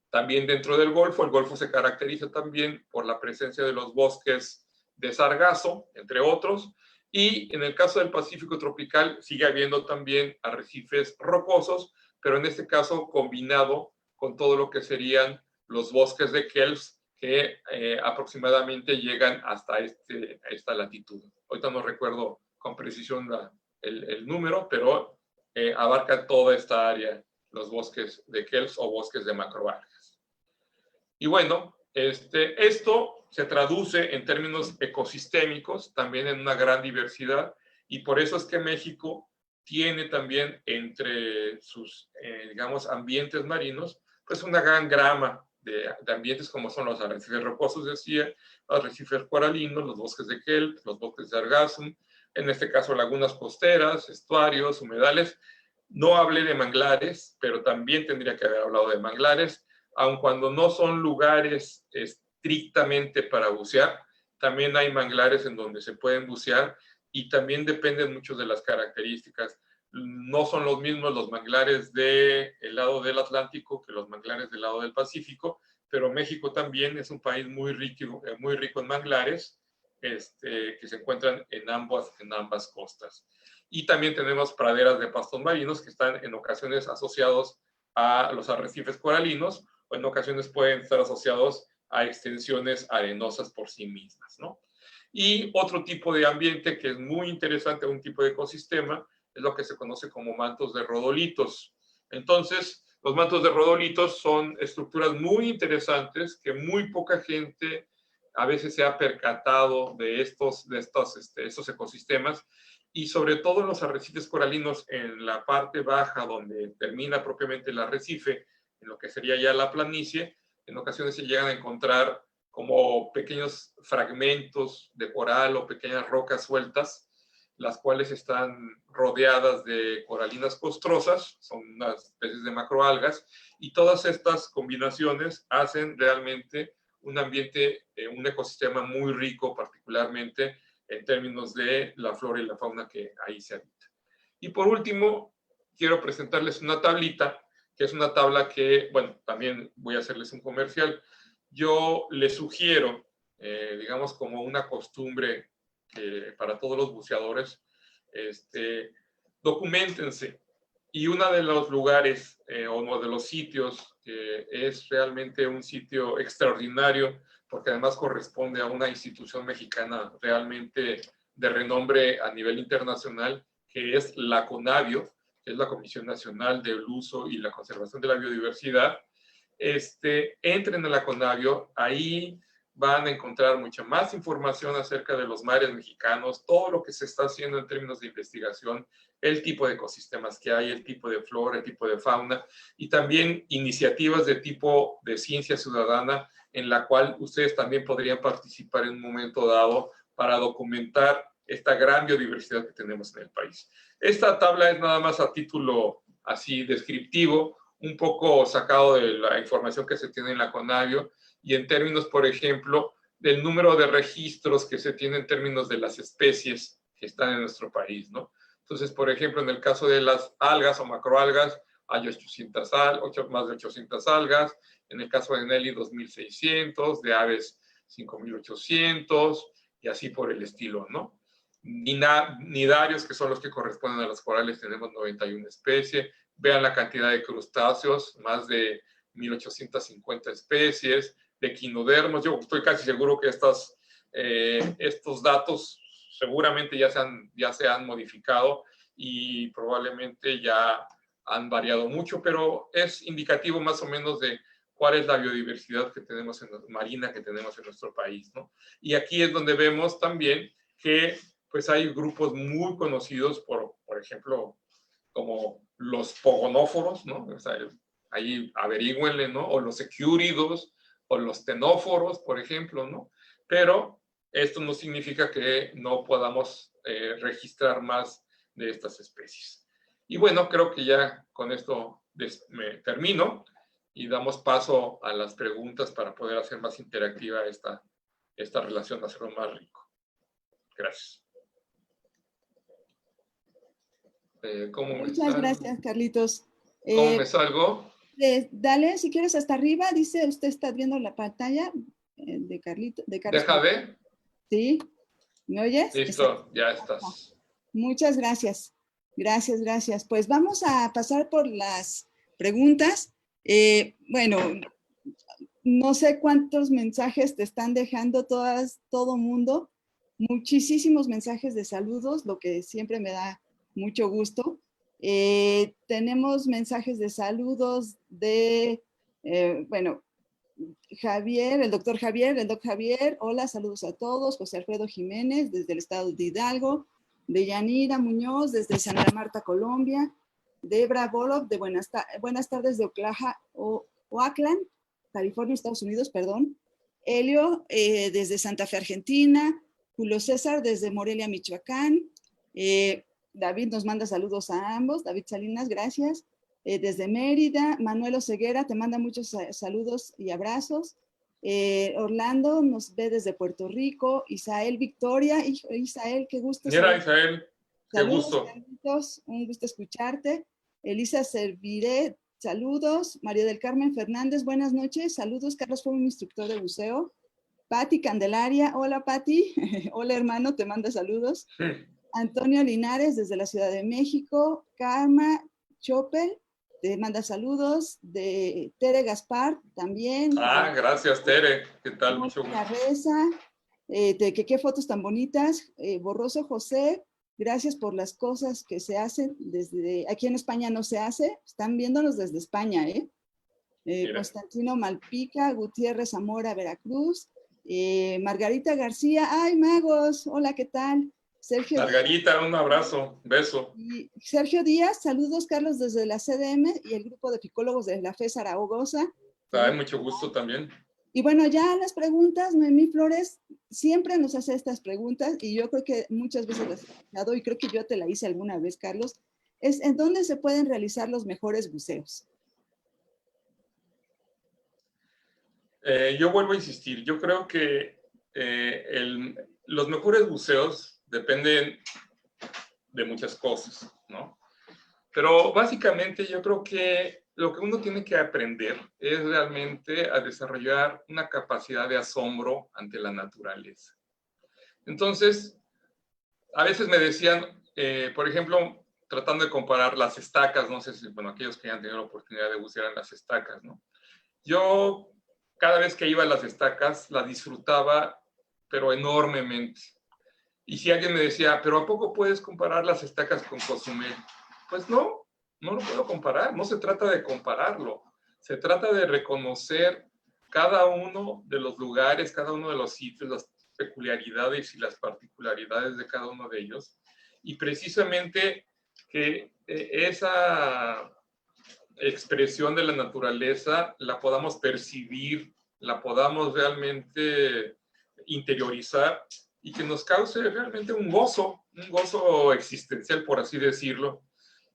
También dentro del Golfo, el Golfo se caracteriza también por la presencia de los bosques de sargazo, entre otros, y en el caso del Pacífico tropical sigue habiendo también arrecifes rocosos, pero en este caso combinado con todo lo que serían los bosques de kelps que aproximadamente llegan hasta esta latitud. Ahorita no recuerdo con precisión el número, pero abarca toda esta área, los bosques de kelps o bosques de macroalgas. Y bueno, esto se traduce en términos ecosistémicos también en una gran diversidad, y por eso es que México tiene también entre sus, digamos, ambientes marinos, pues una gran gama de ambientes como son los arrecifes rocosos, decía, los arrecifes coralinos, los bosques de kelp, los bosques de sargazo, en este caso lagunas costeras, estuarios, humedales. No hablé de manglares, pero también tendría que haber hablado de manglares, aun cuando no son lugares estrictamente para bucear, también hay manglares en donde se pueden bucear y también dependen mucho de las características. No son los mismos los manglares del lado del Atlántico que los manglares del lado del Pacífico, pero México también es un país muy rico en manglares que se encuentran en ambas costas. Y también tenemos praderas de pastos marinos que están en ocasiones asociados a los arrecifes coralinos, o en ocasiones pueden estar asociados a extensiones arenosas por sí mismas, ¿no? Y otro tipo de ambiente que es muy interesante, un tipo de ecosistema, es lo que se conoce como mantos de rodolitos. Entonces, los mantos de rodolitos son estructuras muy interesantes que muy poca gente a veces se ha percatado de estos ecosistemas, y sobre todo en los arrecifes coralinos en la parte baja donde termina propiamente el arrecife, en lo que sería ya la planicie, en ocasiones se llegan a encontrar como pequeños fragmentos de coral o pequeñas rocas sueltas, las cuales están rodeadas de coralinas costrosas, son unas especies de macroalgas, y todas estas combinaciones hacen realmente un ambiente, un ecosistema muy rico, particularmente en términos de la flora y la fauna que ahí se habita. Y por último, quiero presentarles una tablita, que es una tabla que, bueno, también voy a hacerles un comercial. Yo les sugiero, digamos, como una costumbre para todos los buceadores, documentense, Y uno de los lugares o uno de los sitios que es realmente un sitio extraordinario, porque además corresponde a una institución mexicana realmente de renombre a nivel internacional, que es la CONABIO, que es la Comisión Nacional del Uso y la Conservación de la Biodiversidad. Entren a la CONABIO, ahí van a encontrar mucha más información acerca de los mares mexicanos, todo lo que se está haciendo en términos de investigación, el tipo de ecosistemas que hay, el tipo de flora, el tipo de fauna, y también iniciativas de tipo de ciencia ciudadana, en la cual ustedes también podrían participar en un momento dado para documentar esta gran biodiversidad que tenemos en el país. Esta tabla es nada más a título así descriptivo, un poco sacado de la información que se tiene en la CONABIO, y en términos, por ejemplo, del número de registros que se tiene en términos de las especies que están en nuestro país, ¿no? Entonces, por ejemplo, en el caso de las algas o macroalgas, hay 800 más de 800 algas. En el caso de Nelly, 2.600, de aves, 5.800, y así por el estilo, ¿no? Nidarios, que son los que corresponden a las corales, tenemos 91 especies. Vean la cantidad de crustáceos, más de 1.850 especies. De equinodermos, yo estoy casi seguro que estos datos seguramente ya se han modificado y probablemente ya han variado mucho, pero es indicativo más o menos de cuál es la biodiversidad que tenemos marina que tenemos en nuestro país, ¿no? Y aquí es donde vemos también que pues hay grupos muy conocidos, por ejemplo, como los pogonóforos, ¿no? O sea, ahí averígüenle, ¿no? O los ecúridos, o los tenóforos, por ejemplo, ¿no? Pero esto no significa que no podamos registrar más de estas especies. Y bueno, creo que ya con esto me termino y damos paso a las preguntas para poder hacer más interactiva esta relación, hacerlo más rico. Gracias. Muchas gracias, Carlitos. ¿Cómo me salgo? Dale, si quieres, hasta arriba. Dice, usted está viendo la pantalla de Carlitos. Deja ver. Sí, ¿me oyes? Listo, exacto. Ya estás. Muchas gracias. Gracias, gracias. Pues vamos a pasar por las preguntas. Bueno, no sé cuántos mensajes te están dejando todo mundo. Muchísimos mensajes de saludos, lo que siempre me da mucho gusto. Tenemos mensajes de saludos de, bueno, Javier, el doctor Javier, hola, saludos a todos. José Alfredo Jiménez, desde el estado de Hidalgo. De Yanira Muñoz, desde Santa Marta, Colombia. Debra Bolov, de buenas tardes de Oakland, California, Estados Unidos, perdón. Helio, desde Santa Fe, Argentina. Julio César, desde Morelia, Michoacán. David nos manda saludos a ambos. David Salinas, gracias. Desde Mérida. Manuel Oseguera te manda muchos saludos y abrazos. Orlando nos ve desde Puerto Rico. Isael Victoria. Isael, qué gusto. Mira, Isael, qué gusto. Carlitos, un gusto escucharte. Elisa Serviré, saludos. María del Carmen Fernández, buenas noches. Saludos, Carlos fue mi instructor de buceo. Pati Candelaria, hola Pati. Hola hermano, te manda saludos. Sí. Antonio Linares, desde la Ciudad de México. Karma Chopel, te manda saludos. De Tere Gaspar, también. Gracias Tere, ¿qué tal? Mucho gusto. Reza, qué fotos tan bonitas. Borroso José, gracias por las cosas que se hacen. Desde aquí en España no se hace, están viéndonos desde España, Constantino Malpica, Gutiérrez Zamora, Veracruz. Margarita García, ¡ay, magos! Hola, ¿qué tal? Sergio Margarita, Díaz, un abrazo, beso. Y Sergio Díaz, saludos, Carlos, desde la CDM y el grupo de ficólogos de la FE Zaragoza. Mucho gusto también. Y bueno, ya las preguntas, Noemí Flores siempre nos hace estas preguntas y yo creo que muchas veces las he dado y creo que yo te la hice alguna vez, Carlos, es ¿en dónde se pueden realizar los mejores buceos? Yo vuelvo a insistir, yo creo que los mejores buceos dependen de muchas cosas, ¿no? Pero básicamente yo creo que lo que uno tiene que aprender es realmente a desarrollar una capacidad de asombro ante la naturaleza. Entonces, a veces me decían, por ejemplo, tratando de comparar las estacas, no sé si, bueno, aquellos que hayan tenido la oportunidad de bucear en las estacas, ¿no? Yo, cada vez que iba a las estacas, las disfrutaba, pero enormemente. Y si alguien me decía, ¿pero a poco puedes comparar las estacas con Cozumel? Pues no, no lo puedo comparar, no se trata de compararlo, se trata de reconocer cada uno de los lugares, cada uno de los sitios, las peculiaridades y las particularidades de cada uno de ellos, y precisamente que esa expresión de la naturaleza la podamos percibir, la podamos realmente interiorizar y que nos cause realmente un gozo existencial, por así decirlo.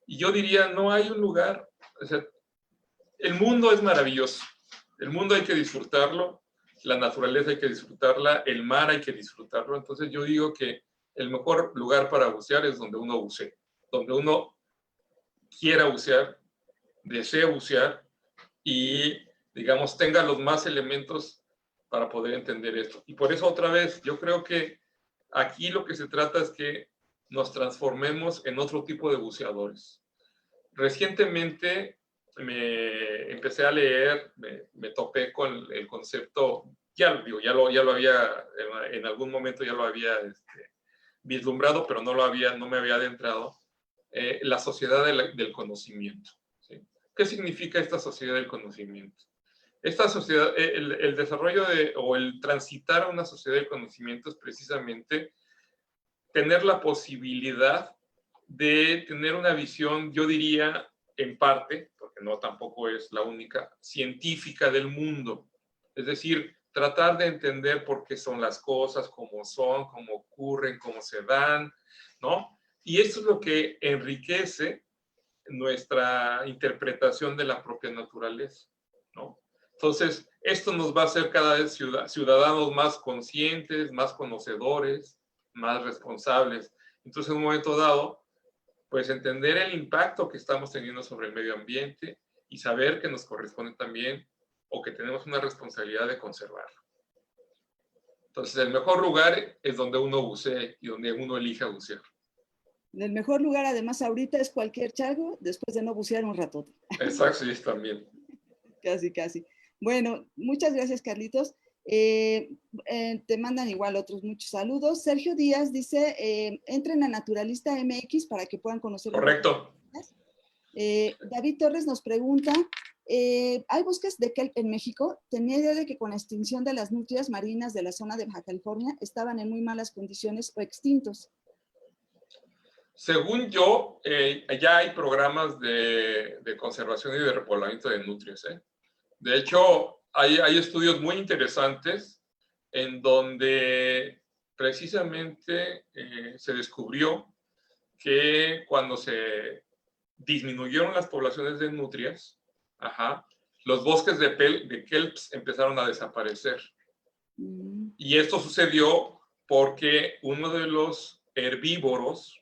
Y yo diría, no hay un lugar, o sea, el mundo es maravilloso, el mundo hay que disfrutarlo, la naturaleza hay que disfrutarla, el mar hay que disfrutarlo. Entonces yo digo que el mejor lugar para bucear es donde uno bucee, donde uno quiera bucear, desee bucear y, digamos, tenga los más elementos para poder entender esto. Y por eso, otra vez, yo creo que aquí lo que se trata es que nos transformemos en otro tipo de buceadores. Recientemente me empecé a leer, me topé con el concepto, ya lo había, en algún momento ya lo había vislumbrado, pero no me había adentrado, la sociedad del conocimiento. ¿Sí? ¿Qué significa esta sociedad del conocimiento? Esta sociedad, el desarrollo o el transitar a una sociedad del conocimiento es precisamente tener la posibilidad de tener una visión, yo diría, en parte, porque no tampoco es la única, científica del mundo. Es decir, tratar de entender por qué son las cosas, cómo son, cómo ocurren, cómo se dan, ¿no? Y eso es lo que enriquece nuestra interpretación de la propia naturaleza, ¿no? Entonces, esto nos va a hacer cada vez ciudadanos más conscientes, más conocedores, más responsables. Entonces, en un momento dado, pues entender el impacto que estamos teniendo sobre el medio ambiente y saber que nos corresponde también o que tenemos una responsabilidad de conservarlo. Entonces, el mejor lugar es donde uno bucee y donde uno elija bucear. El mejor lugar, además, ahorita es cualquier charco después de no bucear un ratote. Exacto, sí, también. Casi, casi. Bueno, muchas gracias, Carlitos. Te mandan igual otros muchos saludos. Sergio Díaz dice, entren a Naturalista MX para que puedan conocer. Correcto. David Torres nos pregunta, ¿hay bosques de kelp en México? Tenía idea de que con la extinción de las nutrias marinas de la zona de Baja California estaban en muy malas condiciones o extintos. Según yo, ya hay programas de conservación y de repoblamiento de nutrias. De hecho, hay estudios muy interesantes en donde precisamente se descubrió que cuando se disminuyeron las poblaciones de nutrias, los bosques de kelps empezaron a desaparecer. Y esto sucedió porque uno de los herbívoros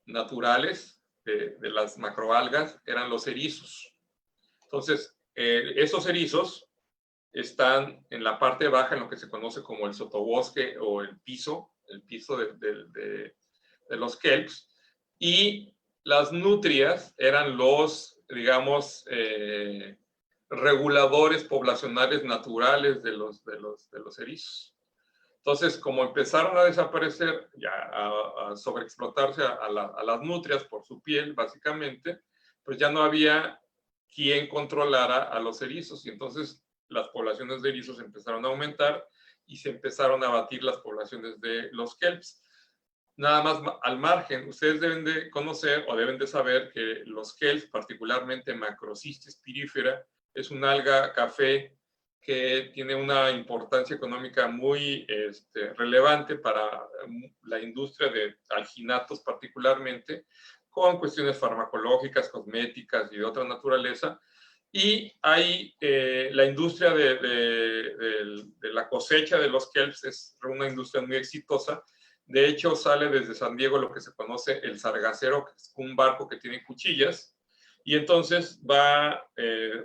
naturales de las macroalgas eran los erizos. Entonces, esos erizos están en la parte baja, en lo que se conoce como el sotobosque o el piso de los kelps, y las nutrias eran los, digamos, reguladores poblacionales naturales de los erizos. Entonces, como empezaron a desaparecer, ya a sobreexplotarse a las nutrias por su piel, básicamente, pues ya no había quien controlara a los erizos. Y entonces las poblaciones de erizos empezaron a aumentar y se empezaron a abatir las poblaciones de los kelps. Nada más al margen, ustedes deben de conocer o deben de saber que los kelps, particularmente Macrocystis pyrifera, es un alga café que tiene una importancia económica muy relevante para la industria de alginatos particularmente, con cuestiones farmacológicas, cosméticas y de otra naturaleza. Y hay la industria de la cosecha de los kelps es una industria muy exitosa. De hecho, sale desde San Diego lo que se conoce el sargacero, que es un barco que tiene cuchillas, y entonces va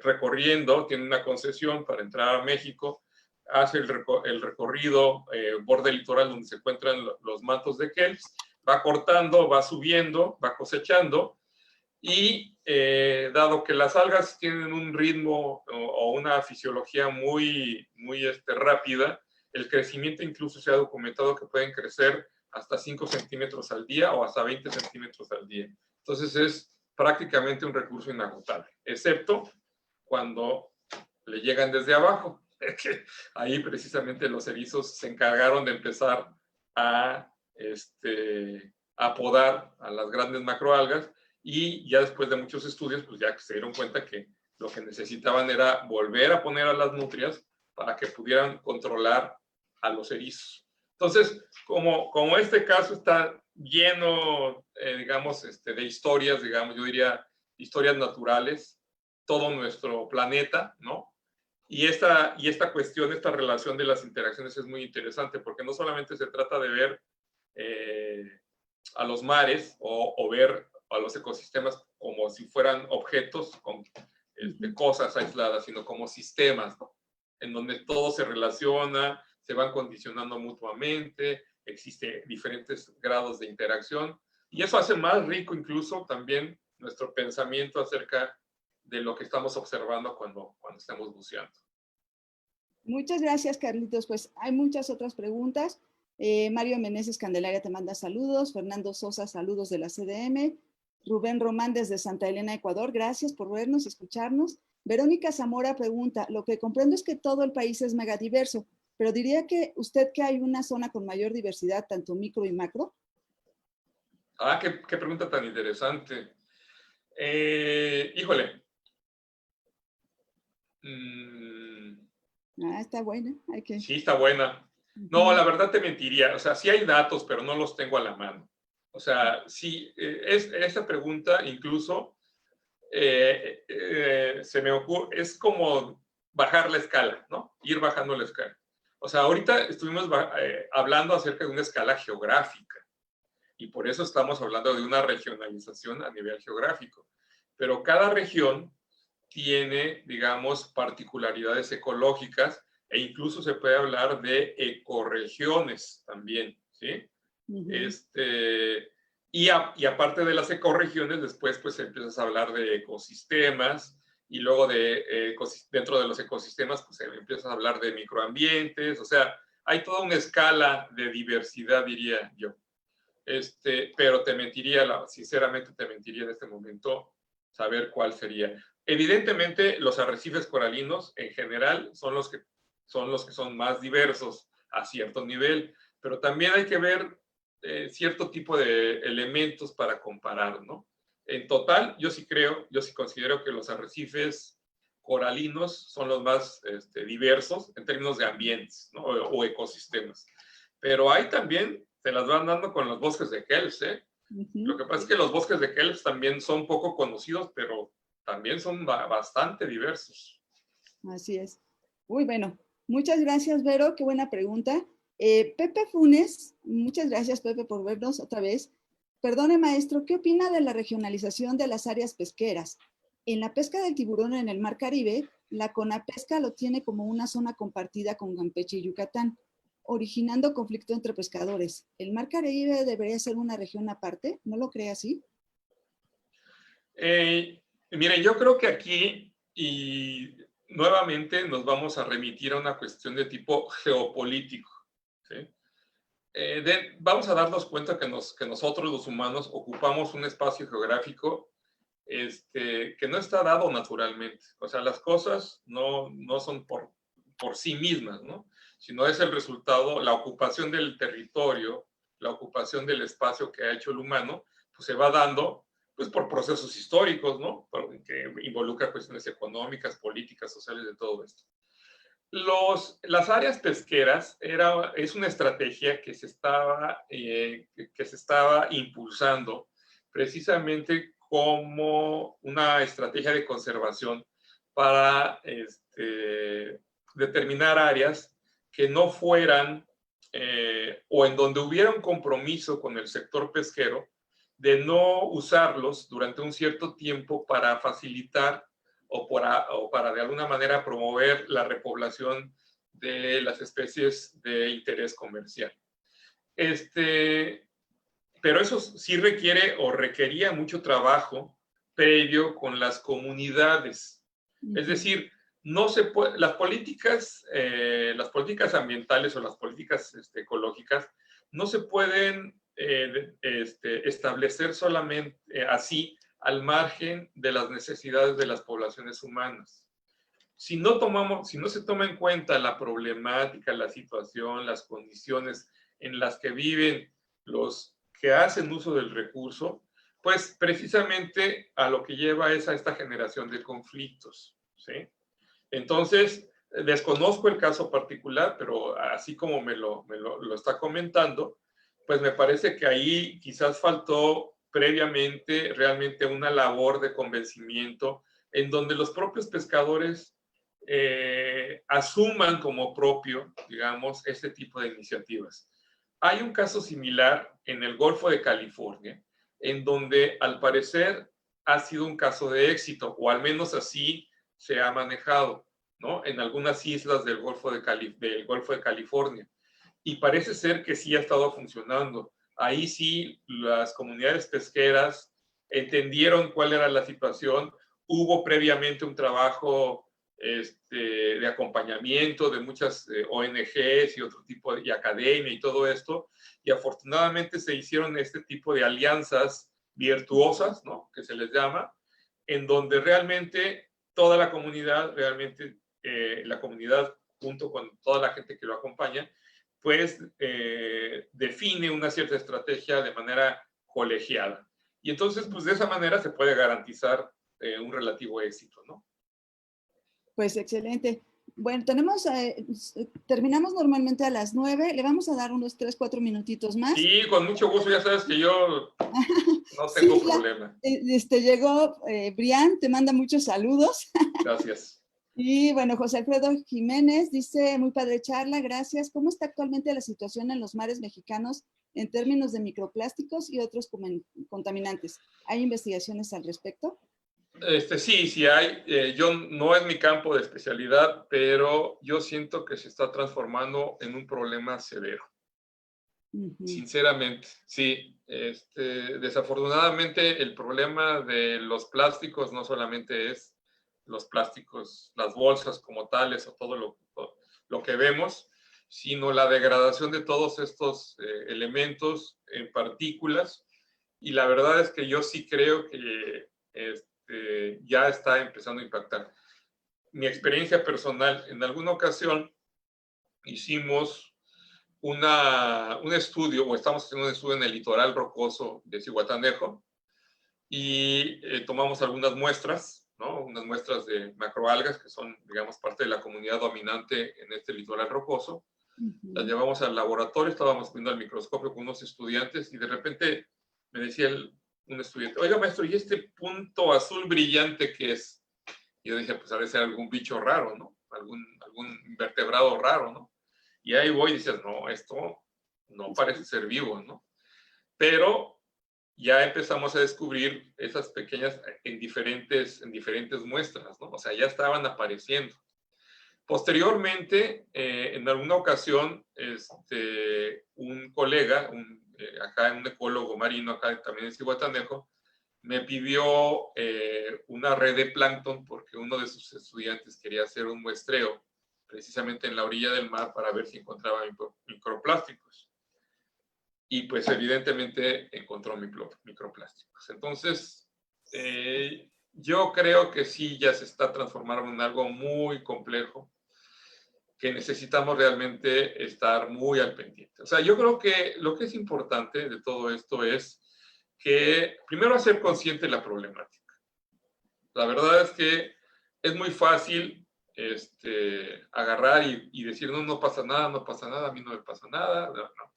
recorriendo, tiene una concesión para entrar a México, hace el recorrido borde litoral donde se encuentran los mantos de kelps, va cortando, va subiendo, va cosechando, y dado que las algas tienen un ritmo o una fisiología muy rápida, el crecimiento incluso se ha documentado que pueden crecer hasta 5 centímetros al día o hasta 20 centímetros al día. Entonces es prácticamente un recurso inagotable, excepto cuando le llegan desde abajo. Ahí precisamente los erizos se encargaron de empezar a podar a las grandes macroalgas, y ya después de muchos estudios, pues ya se dieron cuenta que lo que necesitaban era volver a poner a las nutrias para que pudieran controlar a los erizos. Entonces, como este caso está lleno, digamos, de historias, digamos, yo diría historias naturales, todo nuestro planeta, ¿no? Y esta cuestión, esta relación de las interacciones es muy interesante, porque no solamente se trata de ver a los mares o ver a los ecosistemas como si fueran objetos con cosas aisladas, sino como sistemas, ¿no? En donde todo se relaciona, se van condicionando mutuamente, existen diferentes grados de interacción, y eso hace más rico incluso también nuestro pensamiento acerca de lo que estamos observando cuando estamos buceando. Muchas gracias, Carlitos. Pues hay muchas otras preguntas. Mario Meneses Candelaria te manda saludos. Fernando Sosa, saludos de la CDM. Rubén Román desde Santa Elena, Ecuador. Gracias por vernos y escucharnos. Verónica Zamora pregunta, lo que comprendo es que todo el país es megadiverso, pero diría que usted que hay una zona con mayor diversidad, tanto micro y macro. Ah, qué pregunta tan interesante. Híjole. Está buena. Sí, está buena. No, la verdad te mentiría. O sea, sí hay datos, pero no los tengo a la mano. O sea, sí, esa pregunta incluso se me ocurre, es como bajar la escala, ¿no? Ir bajando la escala. O sea, ahorita estuvimos hablando acerca de una escala geográfica, y por eso estamos hablando de una regionalización a nivel geográfico. Pero cada región tiene, digamos, particularidades ecológicas, e incluso se puede hablar de ecorregiones también, ¿sí? Y aparte de las ecorregiones, después pues empiezas a hablar de ecosistemas, y luego dentro de los ecosistemas pues empiezas a hablar de microambientes. O sea, hay toda una escala de diversidad, diría yo. Pero te mentiría, sinceramente te mentiría en este momento saber cuál sería. Evidentemente, los arrecifes coralinos en general son los que son más diversos a cierto nivel, pero también hay que ver cierto tipo de elementos para comparar, ¿no? En total, yo sí considero que los arrecifes coralinos son los más diversos en términos de ambientes, ¿no? o ecosistemas. Pero hay también, se las van dando con los bosques de Kelps, ¿eh? Lo que pasa es que los bosques de Kelps también son poco conocidos, pero también son bastante diversos. Así es. Uy, bueno, muchas gracias, Vero, qué buena pregunta. Pepe Funes, muchas gracias, Pepe, por vernos otra vez. Perdone, maestro, ¿qué opina de la regionalización de las áreas pesqueras? En la pesca del tiburón en el Mar Caribe, la CONAPESCA lo tiene como una zona compartida con Campeche y Yucatán, originando conflicto entre pescadores. ¿El Mar Caribe debería ser una región aparte? ¿No lo cree así? Miren, yo creo que aquí, y nuevamente nos vamos a remitir a una cuestión de tipo geopolítico, ¿sí? Vamos a darnos cuenta que nosotros los humanos ocupamos un espacio geográfico que no está dado naturalmente. O sea, las cosas no son por sí mismas, ¿no? Sino es el resultado, la ocupación del territorio, la ocupación del espacio que ha hecho el humano, pues se va dando pues por procesos históricos, ¿no? Que involucra cuestiones económicas, políticas, sociales, de todo esto. Las áreas pesqueras es una estrategia que se estaba impulsando precisamente como una estrategia de conservación para determinar áreas que no fueran o en donde hubiera un compromiso con el sector pesquero de no usarlos durante un cierto tiempo para facilitar o para de alguna manera promover la repoblación de las especies de interés comercial. pero eso sí requiere o requería mucho trabajo previo con las comunidades. Es decir, no se puede, las políticas ambientales o las políticas ecológicas no se pueden establecer solamente así al margen de las necesidades de las poblaciones humanas. Si no se toma en cuenta la problemática, la situación, las condiciones en las que viven los que hacen uso del recurso, pues precisamente a lo que lleva es a esta generación de conflictos, ¿sí? Entonces, desconozco el caso particular, pero así como me lo está comentando, pues me parece que ahí quizás faltó previamente realmente una labor de convencimiento en donde los propios pescadores asuman como propio, digamos, este tipo de iniciativas. Hay un caso similar en el Golfo de California, en donde al parecer ha sido un caso de éxito, o al menos así se ha manejado, ¿no? En algunas islas del Golfo de California. Y parece ser que sí ha estado funcionando. Ahí sí las comunidades pesqueras entendieron cuál era la situación. Hubo previamente un trabajo de acompañamiento de muchas ONGs y otro tipo y academia y todo esto, y afortunadamente se hicieron este tipo de alianzas virtuosas, ¿no? Que se les llama, en donde realmente toda la comunidad, la comunidad junto con toda la gente que lo acompaña, pues define una cierta estrategia de manera colegiada. Y entonces, pues de esa manera se puede garantizar un relativo éxito, ¿no? Pues excelente. Bueno, terminamos normalmente a las 9. Le vamos a dar unos 3, 4 minutitos más. Sí, con mucho gusto. Ya sabes que yo no tengo sí, problema. Llegó Brian, te manda muchos saludos. Gracias. Y bueno, José Alfredo Jiménez dice, muy padre charla, gracias. ¿Cómo está actualmente la situación en los mares mexicanos en términos de microplásticos y otros contaminantes? ¿Hay investigaciones al respecto? Sí hay. Yo no es mi campo de especialidad, pero yo siento que se está transformando en un problema severo. Sinceramente, sí. Desafortunadamente, el problema de los plásticos no solamente es los plásticos, las bolsas como tales o todo lo que vemos, sino la degradación de todos estos elementos en partículas. Y la verdad es que yo sí creo que ya está empezando a impactar. Mi experiencia personal, en alguna ocasión hicimos un estudio, o estamos haciendo un estudio en el litoral rocoso de Zihuatanejo, y tomamos algunas muestras, ¿no? Unas muestras de macroalgas que son, digamos, parte de la comunidad dominante en este litoral rocoso. Las llevamos al laboratorio, estábamos viendo al microscopio con unos estudiantes y de repente me decía un estudiante, oiga maestro, ¿y este punto azul brillante qué es? Y yo dije, pues debe ser algún bicho raro, ¿no? Algún invertebrado raro, ¿no? Y ahí voy y dices, no, esto no parece ser vivo, ¿no? Pero ya empezamos a descubrir esas pequeñas en diferentes muestras, ¿no? O sea, ya estaban apareciendo. Posteriormente, en alguna ocasión, un colega, acá un ecólogo marino, acá también en Zihuatanejo, me pidió una red de plancton porque uno de sus estudiantes quería hacer un muestreo precisamente en la orilla del mar para ver si encontraba microplásticos. Y pues evidentemente encontró microplásticos. Entonces, yo creo que sí ya se está transformando en algo muy complejo que necesitamos realmente estar muy al pendiente. O sea, yo creo que lo que es importante de todo esto es que primero hacer consciente la problemática. La verdad es que es muy fácil agarrar y decir, no, no pasa nada, no pasa nada, a mí no me pasa nada. No, no.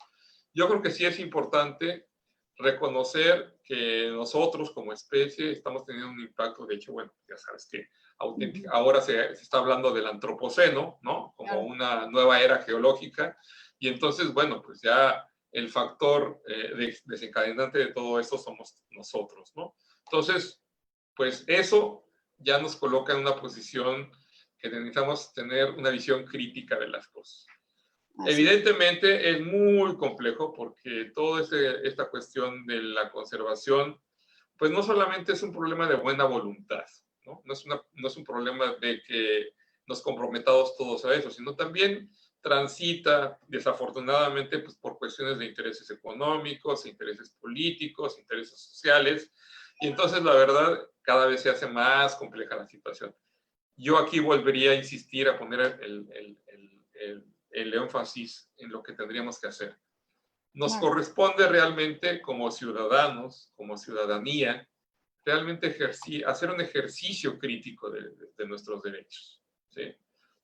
Yo creo que sí es importante reconocer que nosotros como especie estamos teniendo un impacto. De hecho, bueno, ya sabes que ahora se está hablando del antropoceno, ¿no? Como una nueva era geológica. Y entonces, bueno, pues ya el factor desencadenante de todo esto somos nosotros, ¿no? Entonces, pues eso ya nos coloca en una posición que necesitamos tener una visión crítica de las cosas. Así. Evidentemente es muy complejo porque toda esta cuestión de la conservación, pues no solamente es un problema de buena voluntad, ¿no? No es un problema de que nos comprometamos todos a eso, sino también transita desafortunadamente pues, por cuestiones de intereses económicos, intereses políticos, intereses sociales, y entonces la verdad cada vez se hace más compleja la situación. Yo aquí volvería a insistir, a poner el énfasis en lo que tendríamos que hacer. Nos corresponde realmente como ciudadanos, como ciudadanía, realmente hacer un ejercicio crítico de nuestros derechos. ¿Sí?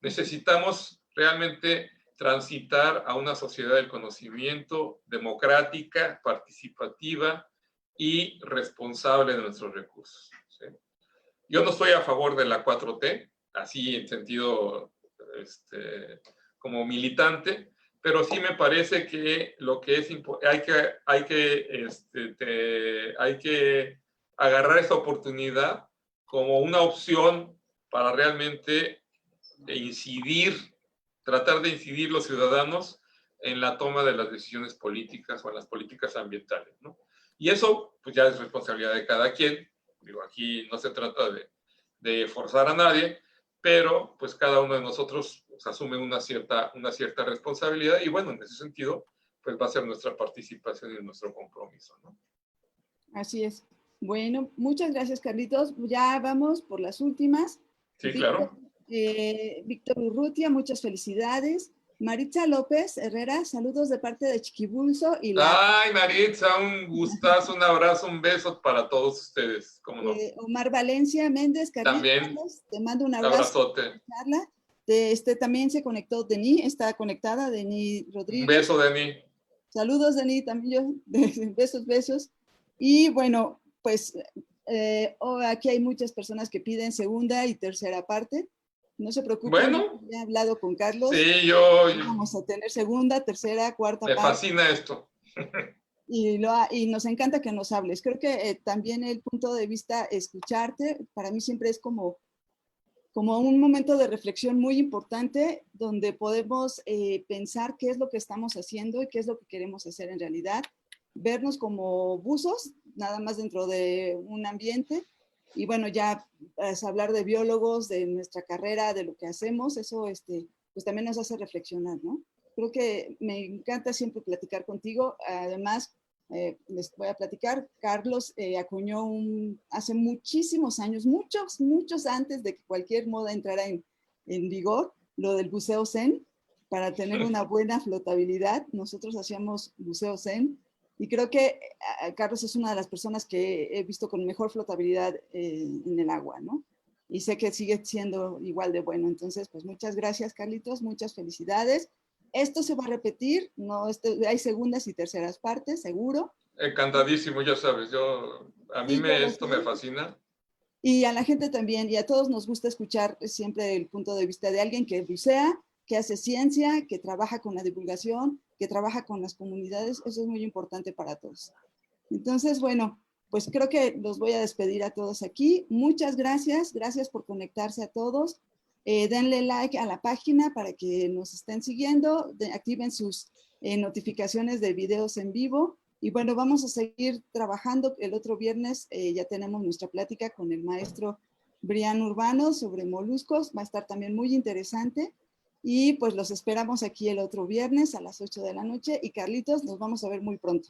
Necesitamos realmente transitar a una sociedad del conocimiento democrática, participativa y responsable de nuestros recursos. ¿Sí? Yo no estoy a favor de la 4T, así en sentido como militante, pero sí me parece que lo que es hay que agarrar esa oportunidad como una opción para realmente tratar de incidir los ciudadanos en la toma de las decisiones políticas o en las políticas ambientales, ¿no? Y eso pues ya es responsabilidad de cada quien. Digo, aquí no se trata de forzar a nadie, pero pues cada uno de nosotros pues, asume una cierta responsabilidad y bueno, en ese sentido, pues va a ser nuestra participación y nuestro compromiso, ¿no? Así es. Bueno, muchas gracias, Carlitos. Ya vamos por las últimas. Sí, claro. Víctor Urrutia, muchas felicidades. Maritza López Herrera, saludos de parte de Chiquibulso y Ay, Maritza, un gustazo, un abrazo, un beso para todos ustedes, ¿cómo no? Omar Valencia Méndez, También, Carlitos, te mando un abrazo. abrazote. También se conectó Denis, está conectada Denis Rodríguez. Un beso, Denis. Saludos, Denis, también yo, besos. Y bueno, pues aquí hay muchas personas que piden segunda y tercera parte. No se preocupen, bueno, ya he hablado con Carlos. Sí, vamos a tener segunda, tercera, cuarta parte. Me fascina esto. Y nos encanta que nos hables. Creo que también el punto de vista, escucharte, para mí siempre es como un momento de reflexión muy importante donde podemos pensar qué es lo que estamos haciendo y qué es lo que queremos hacer en realidad. Vernos como buzos, nada más dentro de un ambiente. Y bueno, ya pues, hablar de biólogos, de nuestra carrera, de lo que hacemos, eso pues también nos hace reflexionar, ¿no? Creo que me encanta siempre platicar contigo. Además, les voy a platicar, Carlos acuñó hace muchísimos años, muchos antes de que cualquier moda entrara en vigor, lo del buceo zen, para tener una buena flotabilidad. Nosotros hacíamos buceo zen y creo que Carlos es una de las personas que he visto con mejor flotabilidad en el agua, ¿no? Y sé que sigue siendo igual de bueno. Entonces, pues muchas gracias, Carlitos, muchas felicidades. Esto se va a repetir, no, hay segundas y terceras partes, seguro. Encantadísimo, ya sabes, a mí esto me fascina. Y a la gente también, y a todos nos gusta escuchar siempre el punto de vista de alguien que bucea, que hace ciencia, que trabaja con la divulgación, que trabaja con las comunidades. Eso es muy importante para todos. Entonces, bueno, pues creo que los voy a despedir a todos aquí. Muchas gracias por conectarse a todos. Denle like a la página para que nos estén siguiendo, activen sus notificaciones de videos en vivo. Y bueno, vamos a seguir trabajando. El otro viernes ya tenemos nuestra plática con el maestro Brian Urbano sobre moluscos. Va a estar también muy interesante. Y pues los esperamos aquí el otro viernes a las 8 de la noche. Y Carlitos, nos vamos a ver muy pronto.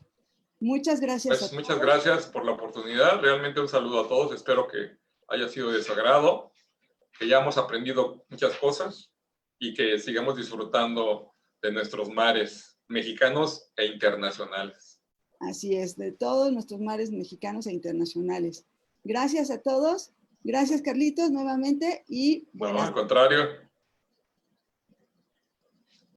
Muchas gracias. Pues muchas gracias por la oportunidad. Realmente un saludo a todos. Espero que haya sido de su agrado, que ya hemos aprendido muchas cosas y que sigamos disfrutando de nuestros mares mexicanos e internacionales. Así es, de todos nuestros mares mexicanos e internacionales. Gracias a todos. Gracias, Carlitos, nuevamente. Y no, al contrario.